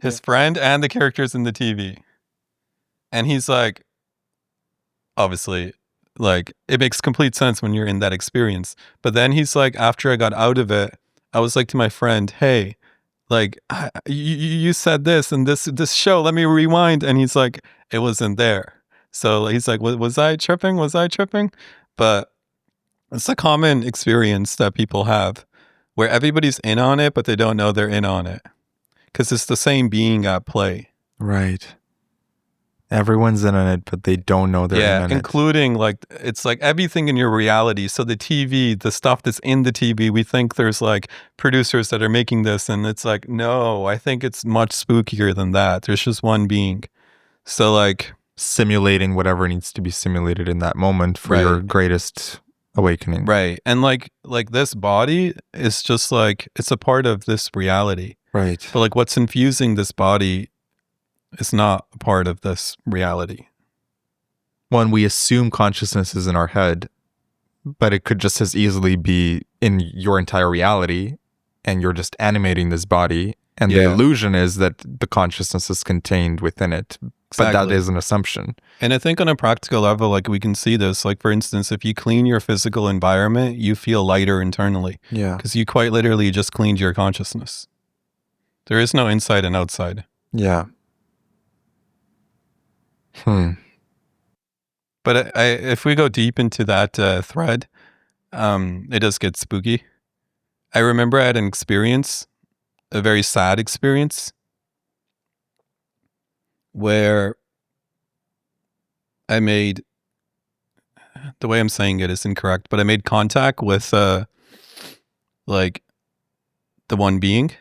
His friend and the characters in the TV. And he's like, obviously, like, it makes complete sense when you're in that experience. But then he's like, after I got out of it, I was like to my friend, hey, like, you said this and this show, let me rewind. And he's like, it wasn't there. So he's like, was I tripping? But it's a common experience that people have where everybody's in on it, but they don't know they're in on it because it's the same being at play. Right. Everyone's in on it, but they don't know they're in on it. Including like, it's like everything in your reality. So the TV, the stuff that's in the TV, we think there's like producers that are making this, and it's like, no, I think it's much spookier than that. There's just one being. So like simulating whatever needs to be simulated in that moment for your greatest awakening. Right. And like this body is just like, it's a part of this reality. Right. But like what's infusing this body is not a part of this reality. When we assume consciousness is in our head, but it could just as easily be in your entire reality, and you're just animating this body, and the illusion is that the consciousness is contained within it. But that is an assumption. And I think on a practical level, like we can see this, like for instance, if you clean your physical environment, you feel lighter internally. Yeah. Because you quite literally just cleaned your consciousness. There is no inside and outside. Yeah. But if we go deep into that thread, it does get spooky. I remember I had an experience, a very sad experience, where I made, the way I'm saying it is incorrect, but I made contact with like the one being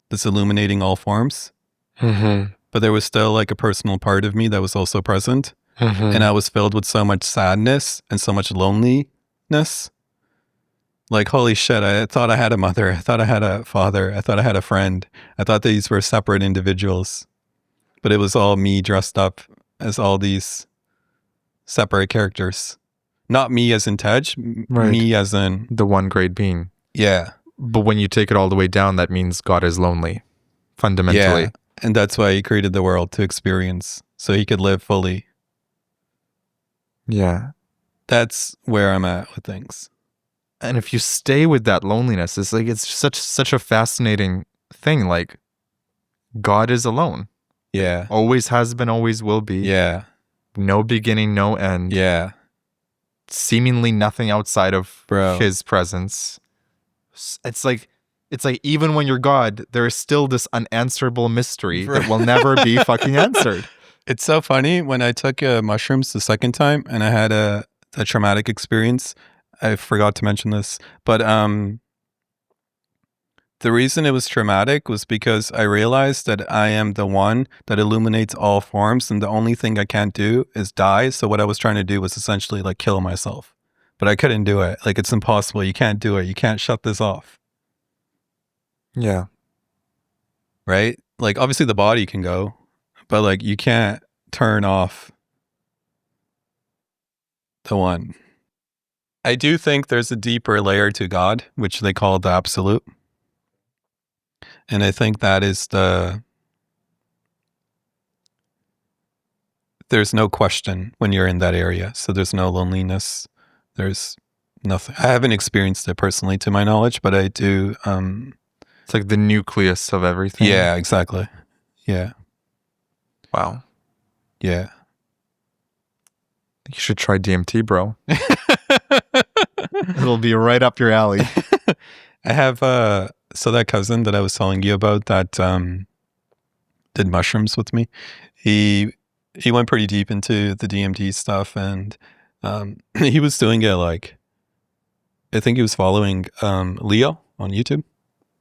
that's illuminating all forms. But there was still like a personal part of me that was also present. And I was filled with so much sadness and so much loneliness. Like, holy shit, I thought I had a mother. I thought I had a father. I thought I had a friend. I thought these were separate individuals. But it was all me dressed up as all these separate characters. Not me as in Tej, Right. me as in... The one great being. Yeah. But when you take it all the way down, that means God is lonely, fundamentally. Yeah. And that's why he created the world to experience, so he could live fully. Yeah. That's where I'm at with things. And if you stay with that loneliness, it's like it's such a fascinating thing. Like, God is alone. Yeah. Always has been, always will be. Yeah. No beginning, no end. Yeah. Seemingly nothing outside of Bro. his presence. It's like even when you're God, there is still this unanswerable mystery that will never be fucking answered. It's so funny. When I took mushrooms the second time and I had a traumatic experience, I forgot to mention this, but the reason it was traumatic was because I realized that I am the one that illuminates all forms, and the only thing I can't do is die. So what I was trying to do was essentially like kill myself, but I couldn't do it. Like, it's impossible. You can't do it. You can't shut this off. Yeah. Right? Like, obviously the body can go, but like you can't turn off the one. I do think there's a deeper layer to God, which they call the absolute. And I think that is there's no question when you're in that area. So there's no loneliness. There's nothing. I haven't experienced it personally to my knowledge, but I do. It's like the nucleus of everything. Yeah, exactly. Yeah. Wow. Yeah. You should try DMT, bro. It'll be right up your alley. I have so that cousin that I was telling you about that did mushrooms with me. He went pretty deep into the DMT stuff, and he was doing it like, I think he was following Leo on YouTube,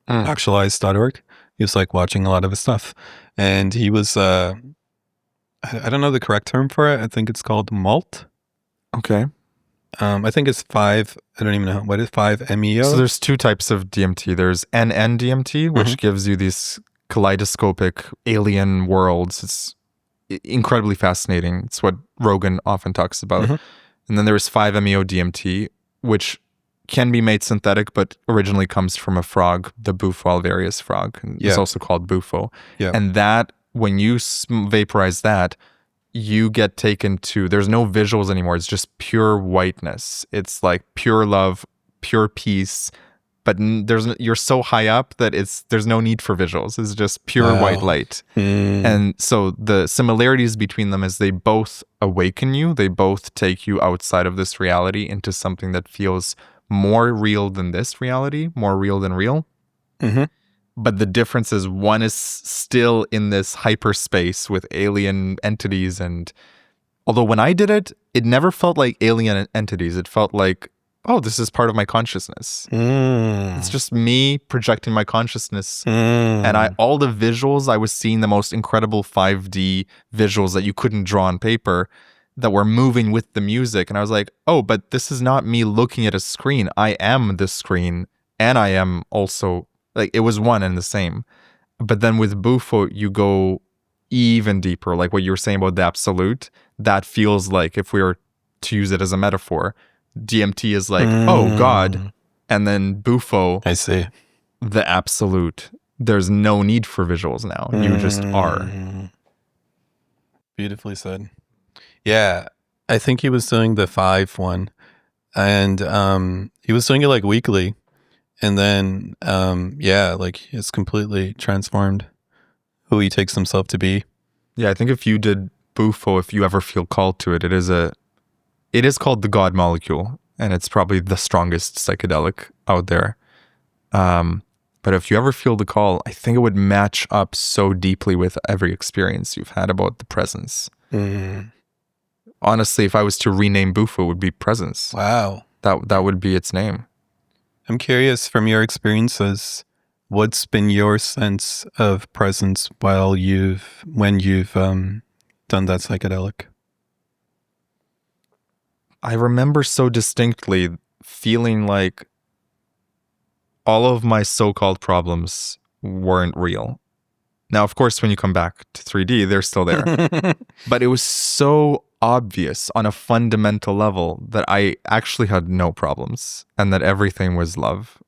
actualized.org. He was like watching a lot of his stuff, and he was I don't know the correct term for it. I think it's called malt. Okay. I think it's 5. I don't even know what is 5-MeO. So there's two types of DMT. There's NN-DMT, which gives you these kaleidoscopic alien worlds. It's incredibly fascinating. It's what Rogan often talks about. And then there's 5-MeO DMT, which can be made synthetic, but originally comes from a frog, the Bufo alvarius frog. And it's also called Bufo. Yeah. And that, when you vaporize that, you get taken to, there's no visuals anymore. It's just pure whiteness. It's like pure love, pure peace. But you're so high up that there's no need for visuals. It's just pure white light. And so the similarities between them is they both awaken you. They both take you outside of this reality into something that feels more real than this reality, more real than real. But the difference is one is still in this hyperspace with alien entities. And although when I did it, it never felt like alien entities. It felt like, oh, this is part of my consciousness. It's just me projecting my consciousness. And all the visuals, I was seeing the most incredible 5D visuals that you couldn't draw on paper that were moving with the music. And I was like, oh, but this is not me looking at a screen. I am the screen. And I am also... like, it was one and the same. But then with Bufo, you go even deeper. Like what you were saying about the absolute, that feels like, if we were to use it as a metaphor, DMT is like, oh, God. And then Bufo, I see, the absolute. There's no need for visuals now. You just are. Beautifully said. Yeah. I think he was doing the 5 one. And he was doing it like weekly. And then, like, it's completely transformed who he takes himself to be. Yeah, I think if you did Bufo, if you ever feel called to it, it is called the God molecule, and it's probably the strongest psychedelic out there. But if you ever feel the call, I think it would match up so deeply with every experience you've had about the presence. Honestly, if I was to rename Bufo, it would be presence. Wow. That would be its name. I'm curious, from your experiences, what's been your sense of presence when you've done that psychedelic? I remember so distinctly feeling like all of my so-called problems weren't real. Now, of course, when you come back to 3D, they're still there. But it was so obvious on a fundamental level that I actually had no problems and that everything was love.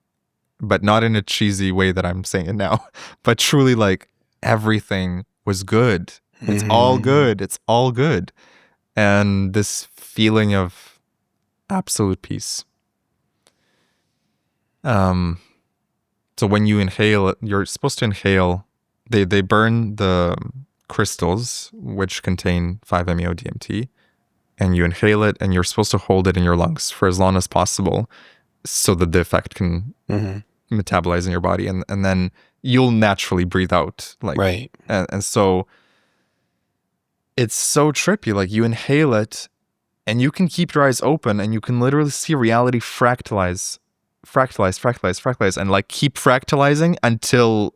But not in a cheesy way that I'm saying it now, but truly like everything was good. It's all good. It's all good. And this feeling of absolute peace. So when you inhale, you're supposed to inhale. They burn the crystals, which contain 5-MeO-DMT, and you inhale it, and you're supposed to hold it in your lungs for as long as possible so that the effect can metabolize in your body, and then you'll naturally breathe out. Like, right. And so it's so trippy. Like, you inhale it, and you can keep your eyes open, and you can literally see reality fractalize, and like keep fractalizing until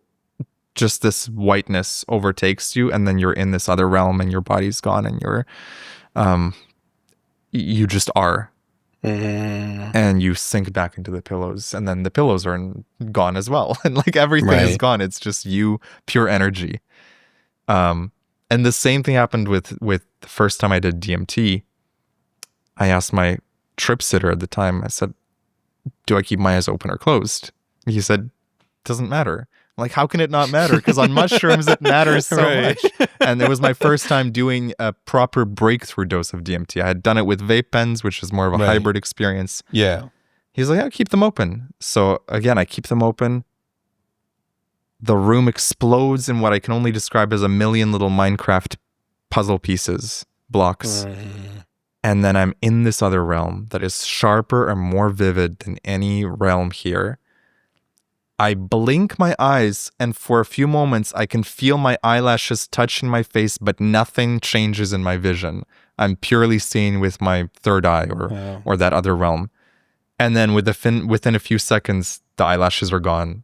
just this whiteness overtakes you, and then you're in this other realm, and your body's gone, and you're, you just are, and you sink back into the pillows, and then the pillows are gone as well, and like everything is gone. It's just you, pure energy. And the same thing happened with the first time I did DMT. I asked my trip sitter at the time. I said, "Do I keep my eyes open or closed?" He said, "Doesn't matter." I'm like, how can it not matter? Because on mushrooms, it matters so much. And it was my first time doing a proper breakthrough dose of DMT. I had done it with vape pens, which is more of a hybrid experience. Yeah. He's like, "Yeah, keep them open." So again, I keep them open. The room explodes in what I can only describe as a million little Minecraft puzzle pieces, blocks. And then I'm in this other realm that is sharper and more vivid than any realm here. I blink my eyes, and for a few moments, I can feel my eyelashes touching my face, but nothing changes in my vision. I'm purely seeing with my third eye or that other realm. And then within a few seconds, the eyelashes are gone,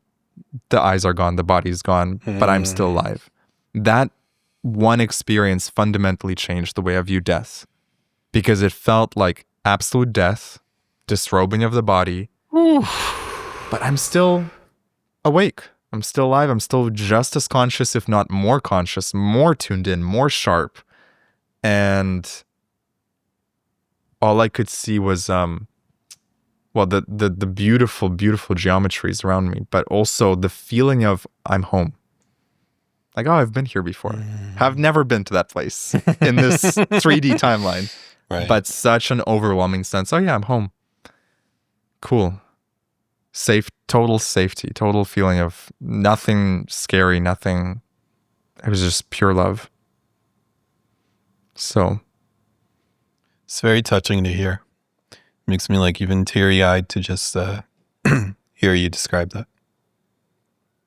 the eyes are gone, the body's gone, but I'm still alive. That one experience fundamentally changed the way I view death, because it felt like absolute death, disrobing of the body, but I'm still awake. I'm still alive. I'm still just as conscious, if not more conscious, more tuned in, more sharp. And all I could see was, the beautiful, beautiful geometries around me, but also the feeling of I'm home. Like, oh, I've been here before. Have never been to that place in this 3D timeline. Right. But such an overwhelming sense. Oh yeah, I'm home. Cool. Safe, total safety, total feeling of nothing scary, nothing. It was just pure love. So. It's very touching to hear. Makes me like even teary-eyed to just hear you describe that.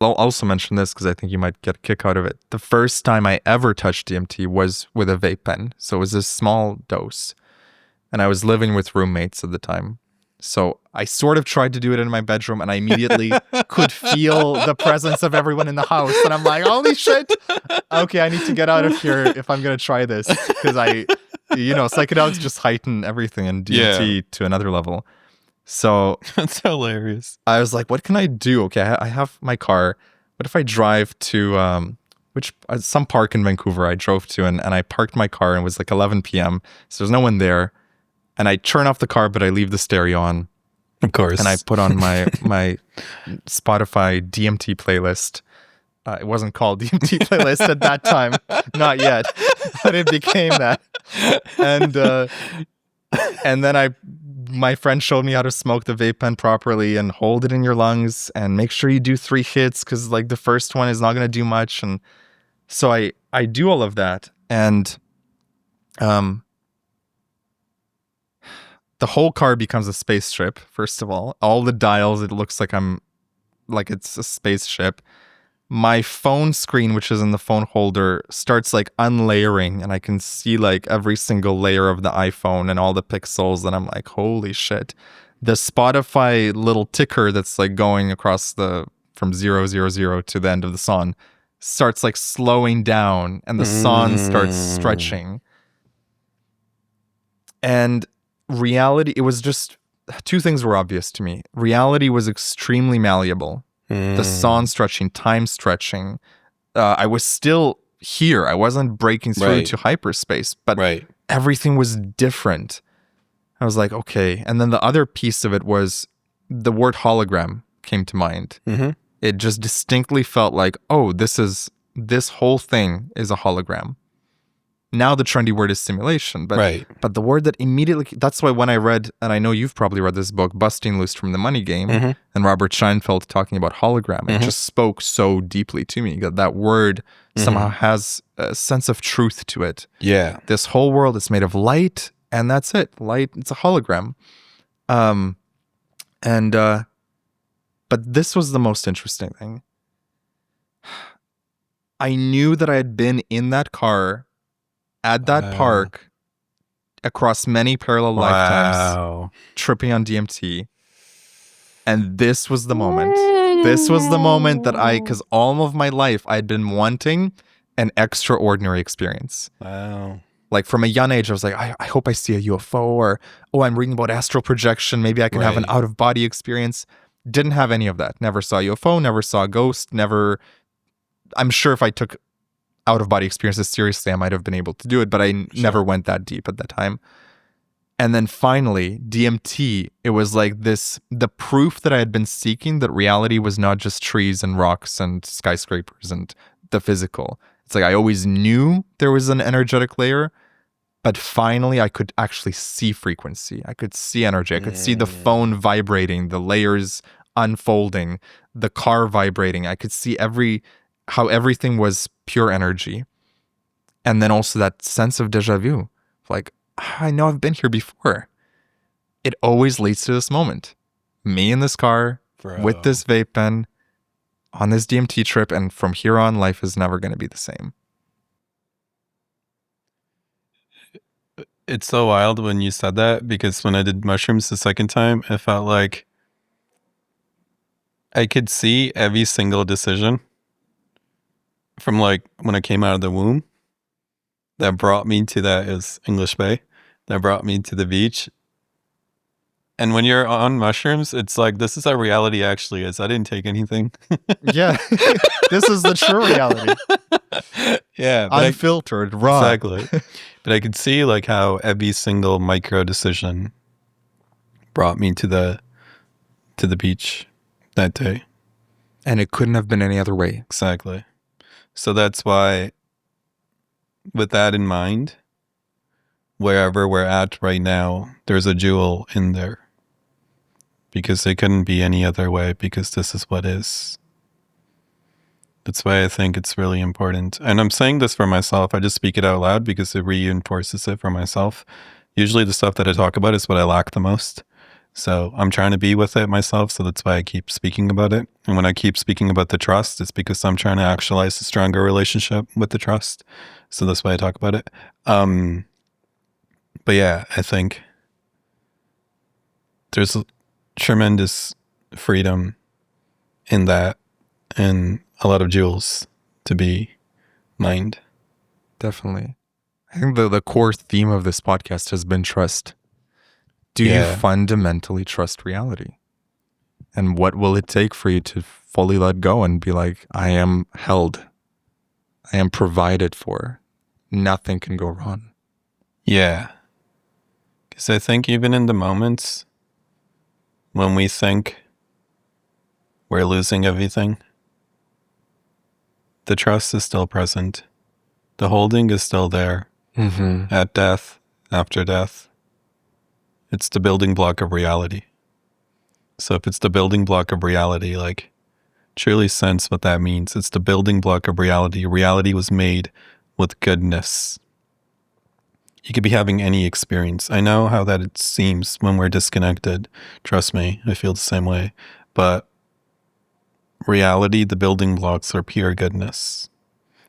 I'll also mention this because I think you might get a kick out of it. The first time I ever touched DMT was with a vape pen. So it was a small dose. And I was living with roommates at the time. So I sort of tried to do it in my bedroom, and I immediately could feel the presence of everyone in the house. And I'm like, holy shit. Okay, I need to get out of here if I'm going to try this. Because psychedelics just heighten everything, and DMT to another level. So that's hilarious. I was like, what can I do? Okay, I have my car. What if I drive to some park in Vancouver I drove to, and I parked my car, and it was like 11 p.m. So there's no one there. And I turn off the car, but I leave the stereo on. Of course. And I put on my Spotify DMT playlist. It wasn't called DMT playlist at that time. Not yet. But it became that. And then my friend showed me how to smoke the vape pen properly and hold it in your lungs and make sure you do 3 hits, because like the first one is not going to do much. And so I do all of that. And the whole car becomes a spaceship, first of all. All the dials, it looks like I'm like it's a spaceship. My phone screen, which is in the phone holder, starts like unlayering, and I can see like every single layer of the iPhone and all the pixels, and I'm like, holy shit. The Spotify little ticker that's like going across the from 000 to the end of the song starts like slowing down, and the song starts stretching. And reality, it was just two things were obvious to me. Reality was extremely malleable. The song stretching, time stretching. I was still here. I wasn't breaking through to hyperspace, but everything was different. I was like, okay. And then the other piece of it was the word hologram came to mind. It just distinctly felt like, oh, this whole thing is a hologram. Now the trendy word is simulation, but the word that immediately, that's why when I read, and I know you've probably read this book, Busting Loose from the Money Game, and Robert Scheinfeld talking about hologram, it just spoke so deeply to me that word somehow has a sense of truth to it. Yeah. This whole world is made of light, and that's it. Light, it's a hologram. But this was the most interesting thing. I knew that I had been in that car at that park across many parallel lifetimes, tripping on DMT. And this was the moment. This was the moment that because all of my life I'd been wanting an extraordinary experience. Wow. Like from a young age, I was like, I hope I see a UFO, or, oh, I'm reading about astral projection. Maybe I can have an out-of-body experience. Didn't have any of that. Never saw a UFO, never saw a ghost, never. I'm sure if I took out-of-body experiences seriously, I might have been able to do it, but I never went that deep at that time. And then finally, DMT, it was like the proof that I had been seeking that reality was not just trees and rocks and skyscrapers and the physical. It's like I always knew there was an energetic layer, but finally I could actually see frequency. I could see energy. I could see the phone vibrating, the layers unfolding, the car vibrating. I could see how everything was pure energy. And then also that sense of deja vu. Like, I know I've been here before. It always leads to this moment. Me in this car, with this vape pen, on this DMT trip, and from here on, life is never going to be the same. It's so wild when you said that, because when I did mushrooms the second time, it felt like I could see every single decision from like when I came out of the womb that brought me to that is English Bay, that brought me to the beach. And when you're on mushrooms, it's like, this is how reality actually is. I didn't take anything. Yeah. This is the true reality. Yeah. Unfiltered, raw. Exactly. But I could see like how every single micro decision brought me to the beach that day. And it couldn't have been any other way. Exactly. So that's why, with that in mind, wherever we're at right now, there's a jewel in there. Because it couldn't be any other way, because this is what is. That's why I think it's really important. And I'm saying this for myself. I just speak it out loud because it reinforces it for myself. Usually the stuff that I talk about is what I lack the most. So I'm trying to be with it myself. So that's why I keep speaking about it. And when I keep speaking about the trust, it's because I'm trying to actualize a stronger relationship with the trust. So that's why I talk about it. But yeah, I think there's tremendous freedom in that, and a lot of jewels to be mined. Definitely. I think the core theme of this podcast has been trust. Do you fundamentally trust reality? And what will it take for you to fully let go and be like, I am held. I am provided for. Nothing can go wrong. Yeah. Because I think even in the moments when we think we're losing everything, the trust is still present. The holding is still there. At death, after death. It's the building block of reality. So if it's the building block of reality, like, truly sense what that means. It's the building block of reality. Reality was made with goodness. You could be having any experience. I know how that it seems when we're disconnected. Trust me, I feel the same way. But reality, the building blocks are pure goodness.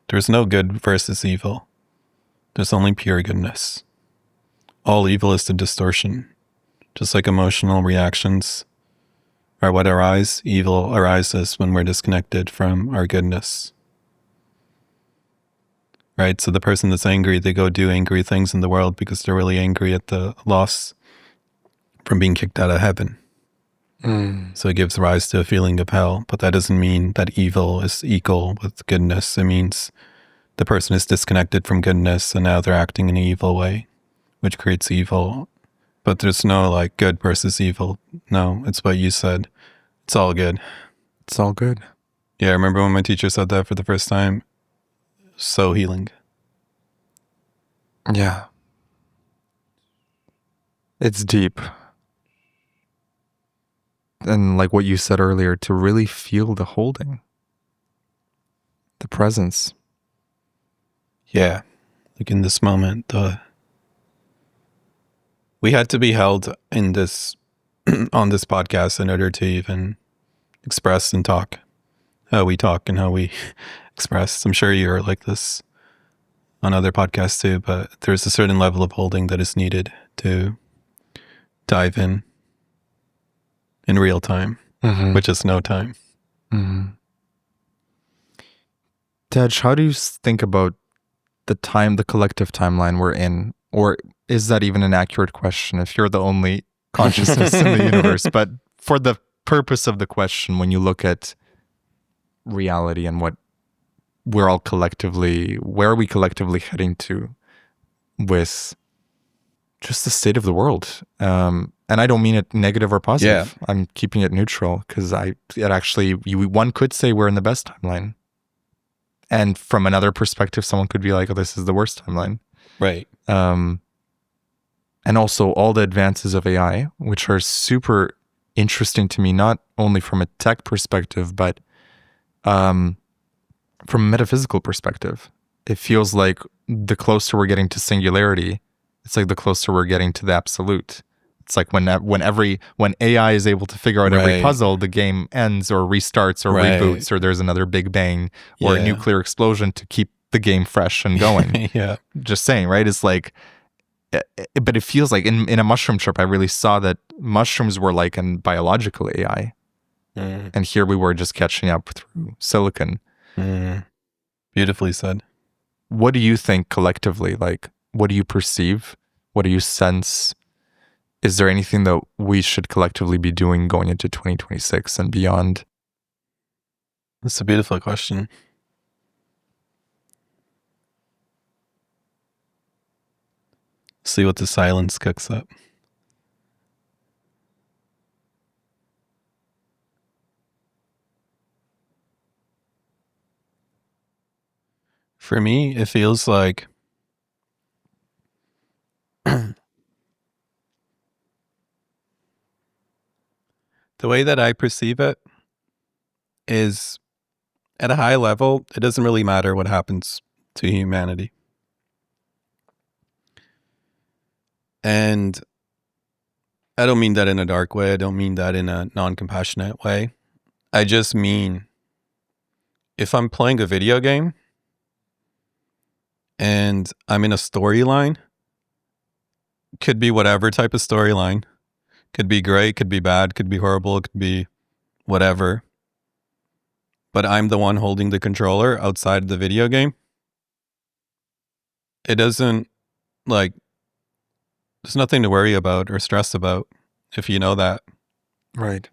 There's no good versus evil. There's only pure goodness. All evil is the distortion. Just like emotional reactions are what arise, evil arises when we're disconnected from our goodness. Right? So the person that's angry, they go do angry things in the world because they're really angry at the loss from being kicked out of heaven. So it gives rise to a feeling of hell, but that doesn't mean that evil is equal with goodness. It means the person is disconnected from goodness and now they're acting in an evil way, which creates evil. But there's no like good versus evil. No, it's what you said. It's all good. It's all good. Yeah, I remember when my teacher said that for the first time. So healing. Yeah. It's deep. And like what you said earlier, to really feel the holding, the presence. Yeah. Like in this moment, we had to be held in this, on this podcast in order to even express and talk how we talk and how we express. I'm sure you're like this on other podcasts too, but there's a certain level of holding that is needed to dive in real time, which is no time. Tej, how do you think about the collective timeline we're in? Or is that even an accurate question if you're the only consciousness in the universe? But for the purpose of the question, when you look at reality and what where are we collectively heading to with just the state of the world? And I don't mean it negative or positive. Yeah. I'm keeping it neutral because one could say we're in the best timeline. And from another perspective, someone could be like, oh, this is the worst timeline. Right. And also all the advances of AI, which are super interesting to me, not only from a tech perspective, but from a metaphysical perspective. It feels like the closer we're getting to singularity, it's like the closer we're getting to the absolute. It's like when AI is able to figure out every puzzle, the game ends or restarts or reboots, or there's another big bang or a nuclear explosion to keep the game fresh and going. Yeah. Just saying, right? It's like, but it feels like in a mushroom trip, I really saw that mushrooms were like a biological AI. And here we were just catching up through silicon. Beautifully said. What do you think collectively? Like, what do you perceive? What do you sense? Is there anything that we should collectively be doing going into 2026 and beyond? That's a beautiful question. See what the silence cooks up. For me, it feels like the way that I perceive it is at a high level, it doesn't really matter what happens to humanity. And I don't mean that in a dark way. I don't mean that in a non-compassionate way. I just mean if I'm playing a video game and I'm in a storyline, could be whatever type of storyline. Could be great, could be bad, could be horrible, could be whatever. But I'm the one holding the controller outside of the video game. It doesn't, like, there's nothing to worry about or stress about if you know that. Right.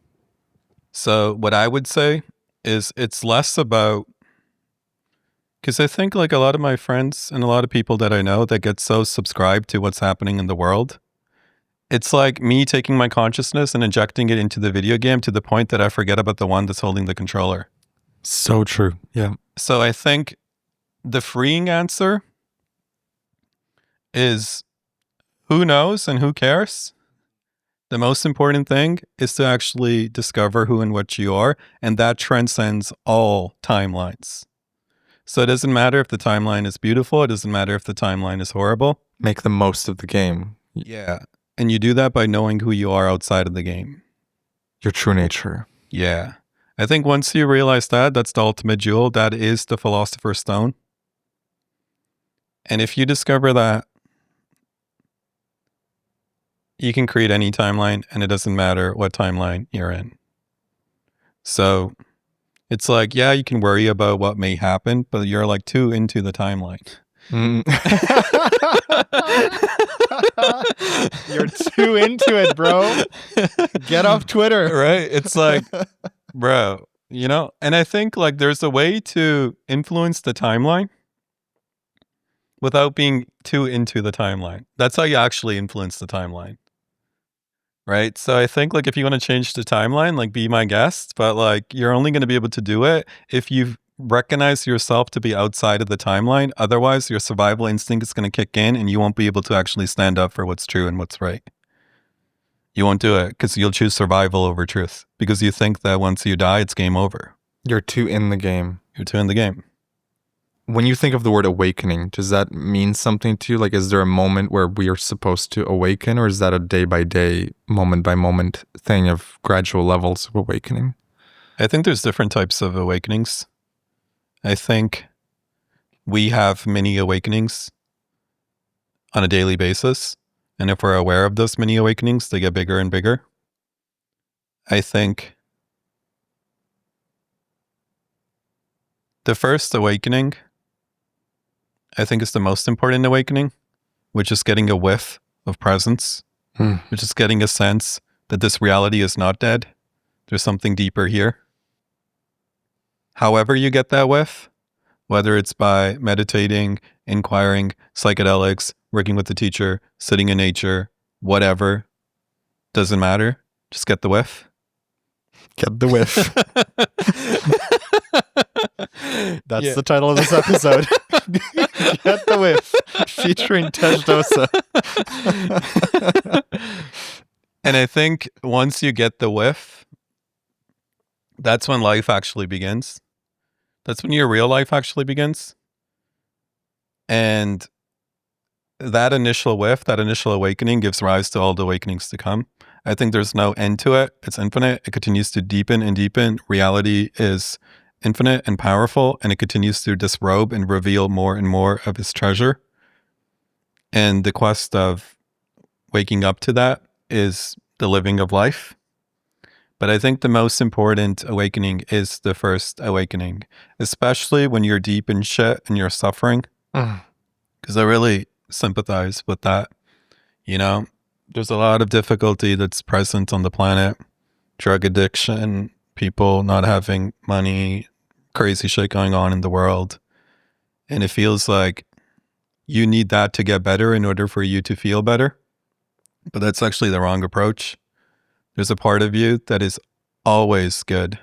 So what I would say is it's less about, because I think like a lot of my friends and a lot of people that I know that get so subscribed to what's happening in the world, it's like me taking my consciousness and injecting it into the video game to the point that I forget about the one that's holding the controller. So true. Yeah. So I think the freeing answer is who knows and who cares? The most important thing is to actually discover who and what you are, and that transcends all timelines. So it doesn't matter if the timeline is beautiful, it doesn't matter if the timeline is horrible. Make the most of the game. Yeah. And you do that by knowing who you are outside of the game. Your true nature. Yeah. I think once you realize that, that's the ultimate jewel. That is the philosopher's stone. And if you discover that, you can create any timeline, and it doesn't matter what timeline you're in. So it's like, yeah, you can worry about what may happen, but you're like too into the timeline. You're too into it, bro. Get off Twitter. Right? It's like, bro, you know? And I think like there's a way to influence the timeline without being too into the timeline. That's how you actually influence the timeline. Right? So I think like if you want to change the timeline, like be my guest, but like you're only going to be able to do it if you've recognized yourself to be outside of the timeline. Otherwise, your survival instinct is going to kick in and you won't be able to actually stand up for what's true and what's right. You won't do it because you'll choose survival over truth because you think that once you die, it's game over. You're too in the game. You're too in the game. When you think of the word awakening, does that mean something to you? Like, is there a moment where we are supposed to awaken, or is that a day-by-day, moment-by-moment thing of gradual levels of awakening? I think there's different types of awakenings. I think we have many awakenings on a daily basis. And if we're aware of those many awakenings, they get bigger and bigger. I think the first awakening, I think, is the most important awakening, which is getting a whiff of presence, which is getting a sense that this reality is not dead. There's something deeper here. However you get that whiff, whether it's by meditating, inquiring, psychedelics, working with the teacher, sitting in nature, whatever, doesn't matter. Just get the whiff. Get the whiff. That's the title of this episode. Get the whiff, featuring Tej Dosa. And I think once you get the whiff, that's when life actually begins. That's when your real life actually begins. And that initial whiff, that initial awakening gives rise to all the awakenings to come. I think there's no end to it. It's infinite. It continues to deepen and deepen. Reality is infinite and powerful, and it continues to disrobe and reveal more and more of its treasure. And the quest of waking up to that is the living of life. But I think the most important awakening is the first awakening, especially when you're deep in shit and you're suffering. Because I really sympathize with that. You know, there's a lot of difficulty that's present on the planet. Drug addiction, people not having money, crazy shit going on in the world. And it feels like you need that to get better in order for you to feel better. But that's actually the wrong approach. There's a part of you that is always good,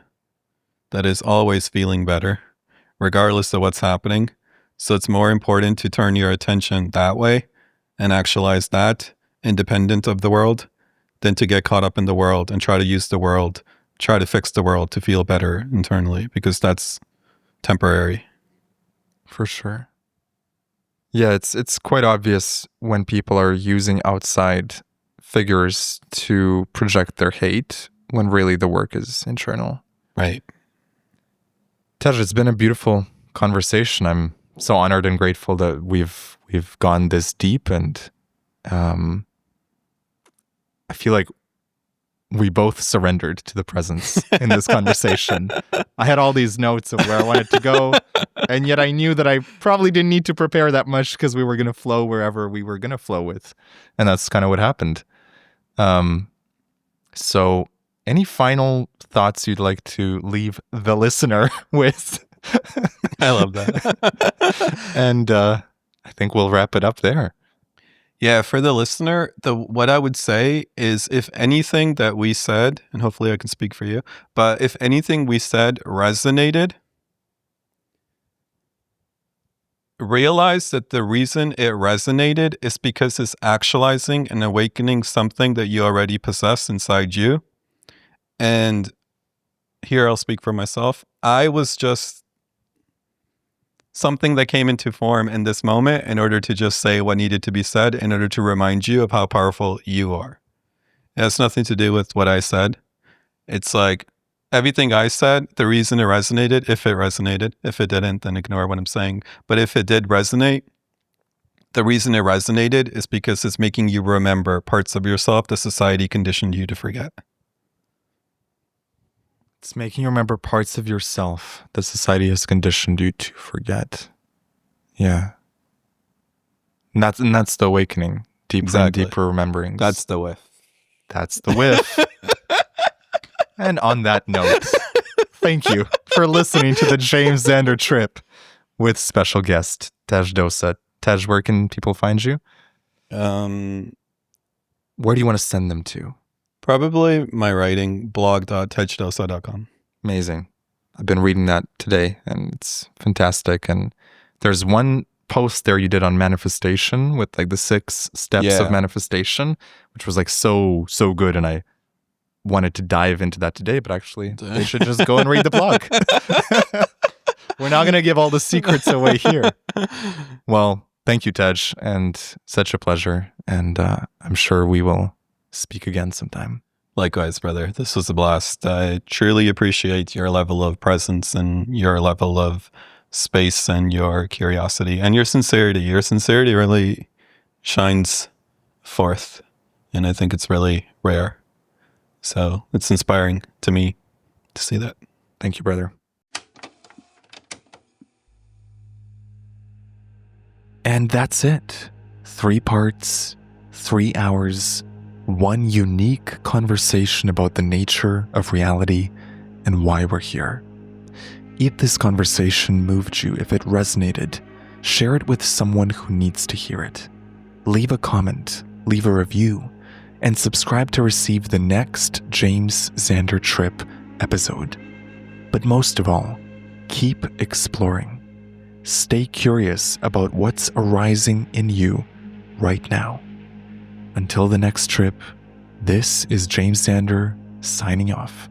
that is always feeling better, regardless of what's happening. So it's more important to turn your attention that way and actualize that, independent of the world, than to get caught up in the world and try to use the world, try to fix the world to feel better internally, because that's temporary. For sure. Yeah, it's quite obvious when people are using outside figures to project their hate when really the work is internal. Right. Tej, it's been a beautiful conversation. I'm so honored and grateful that we've gone this deep, and I feel like we both surrendered to the presence in this conversation. I had all these notes of where I wanted to go, and yet I knew that I probably didn't need to prepare that much because we were going to flow wherever we were going to flow with. And that's kind of what happened. So any final thoughts you'd like to leave the listener with? I love that. And I think we'll wrap it up there. Yeah, for the listener, what I would say is, if anything that we said, and hopefully I can speak for you, but if anything we said resonated, realize that the reason it resonated is because it's actualizing and awakening something that you already possess inside you. And here I'll speak for myself. I was just something that came into form in this moment in order to just say what needed to be said, in order to remind you of how powerful you are. It has nothing to do with what I said. It's like everything I said, the reason it resonated, if it didn't, then ignore what I'm saying. But if it did resonate, the reason it resonated is because it's making you remember parts of yourself that society conditioned you to forget. It's making you remember parts of yourself that society has conditioned you to forget. Yeah. And that's the awakening. Deeper and deeper rememberings. That's the whiff. That's the whiff. And on that note, thank you for listening to the James Xander Trip with special guest Tej Dosa. Tej, where can people find you? Where do you want to send them to? Probably my writing, blog.tejdosa.com. Amazing. I've been reading that today, and it's fantastic. And there's one post there you did on manifestation with like the 6 steps of manifestation, which was like so good. And I wanted to dive into that today, but actually they should just go and read the blog. We're not going to give all the secrets away here. Well, thank you, Tej, and such a pleasure. And I'm sure we will speak again sometime. Likewise, brother. This was a blast. I truly appreciate your level of presence and your level of space and your curiosity and your sincerity. Your sincerity really shines forth, and I think it's really rare. So it's inspiring to me to see that. Thank you, brother. And that's it. 3 parts, 3 hours, 1 unique conversation about the nature of reality and why we're here. If this conversation moved you, if it resonated, share it with someone who needs to hear it. Leave a comment, leave a review, and subscribe to receive the next James Xander Trip episode. But most of all, keep exploring. Stay curious about what's arising in you right now. Until the next trip, this is James Xander signing off.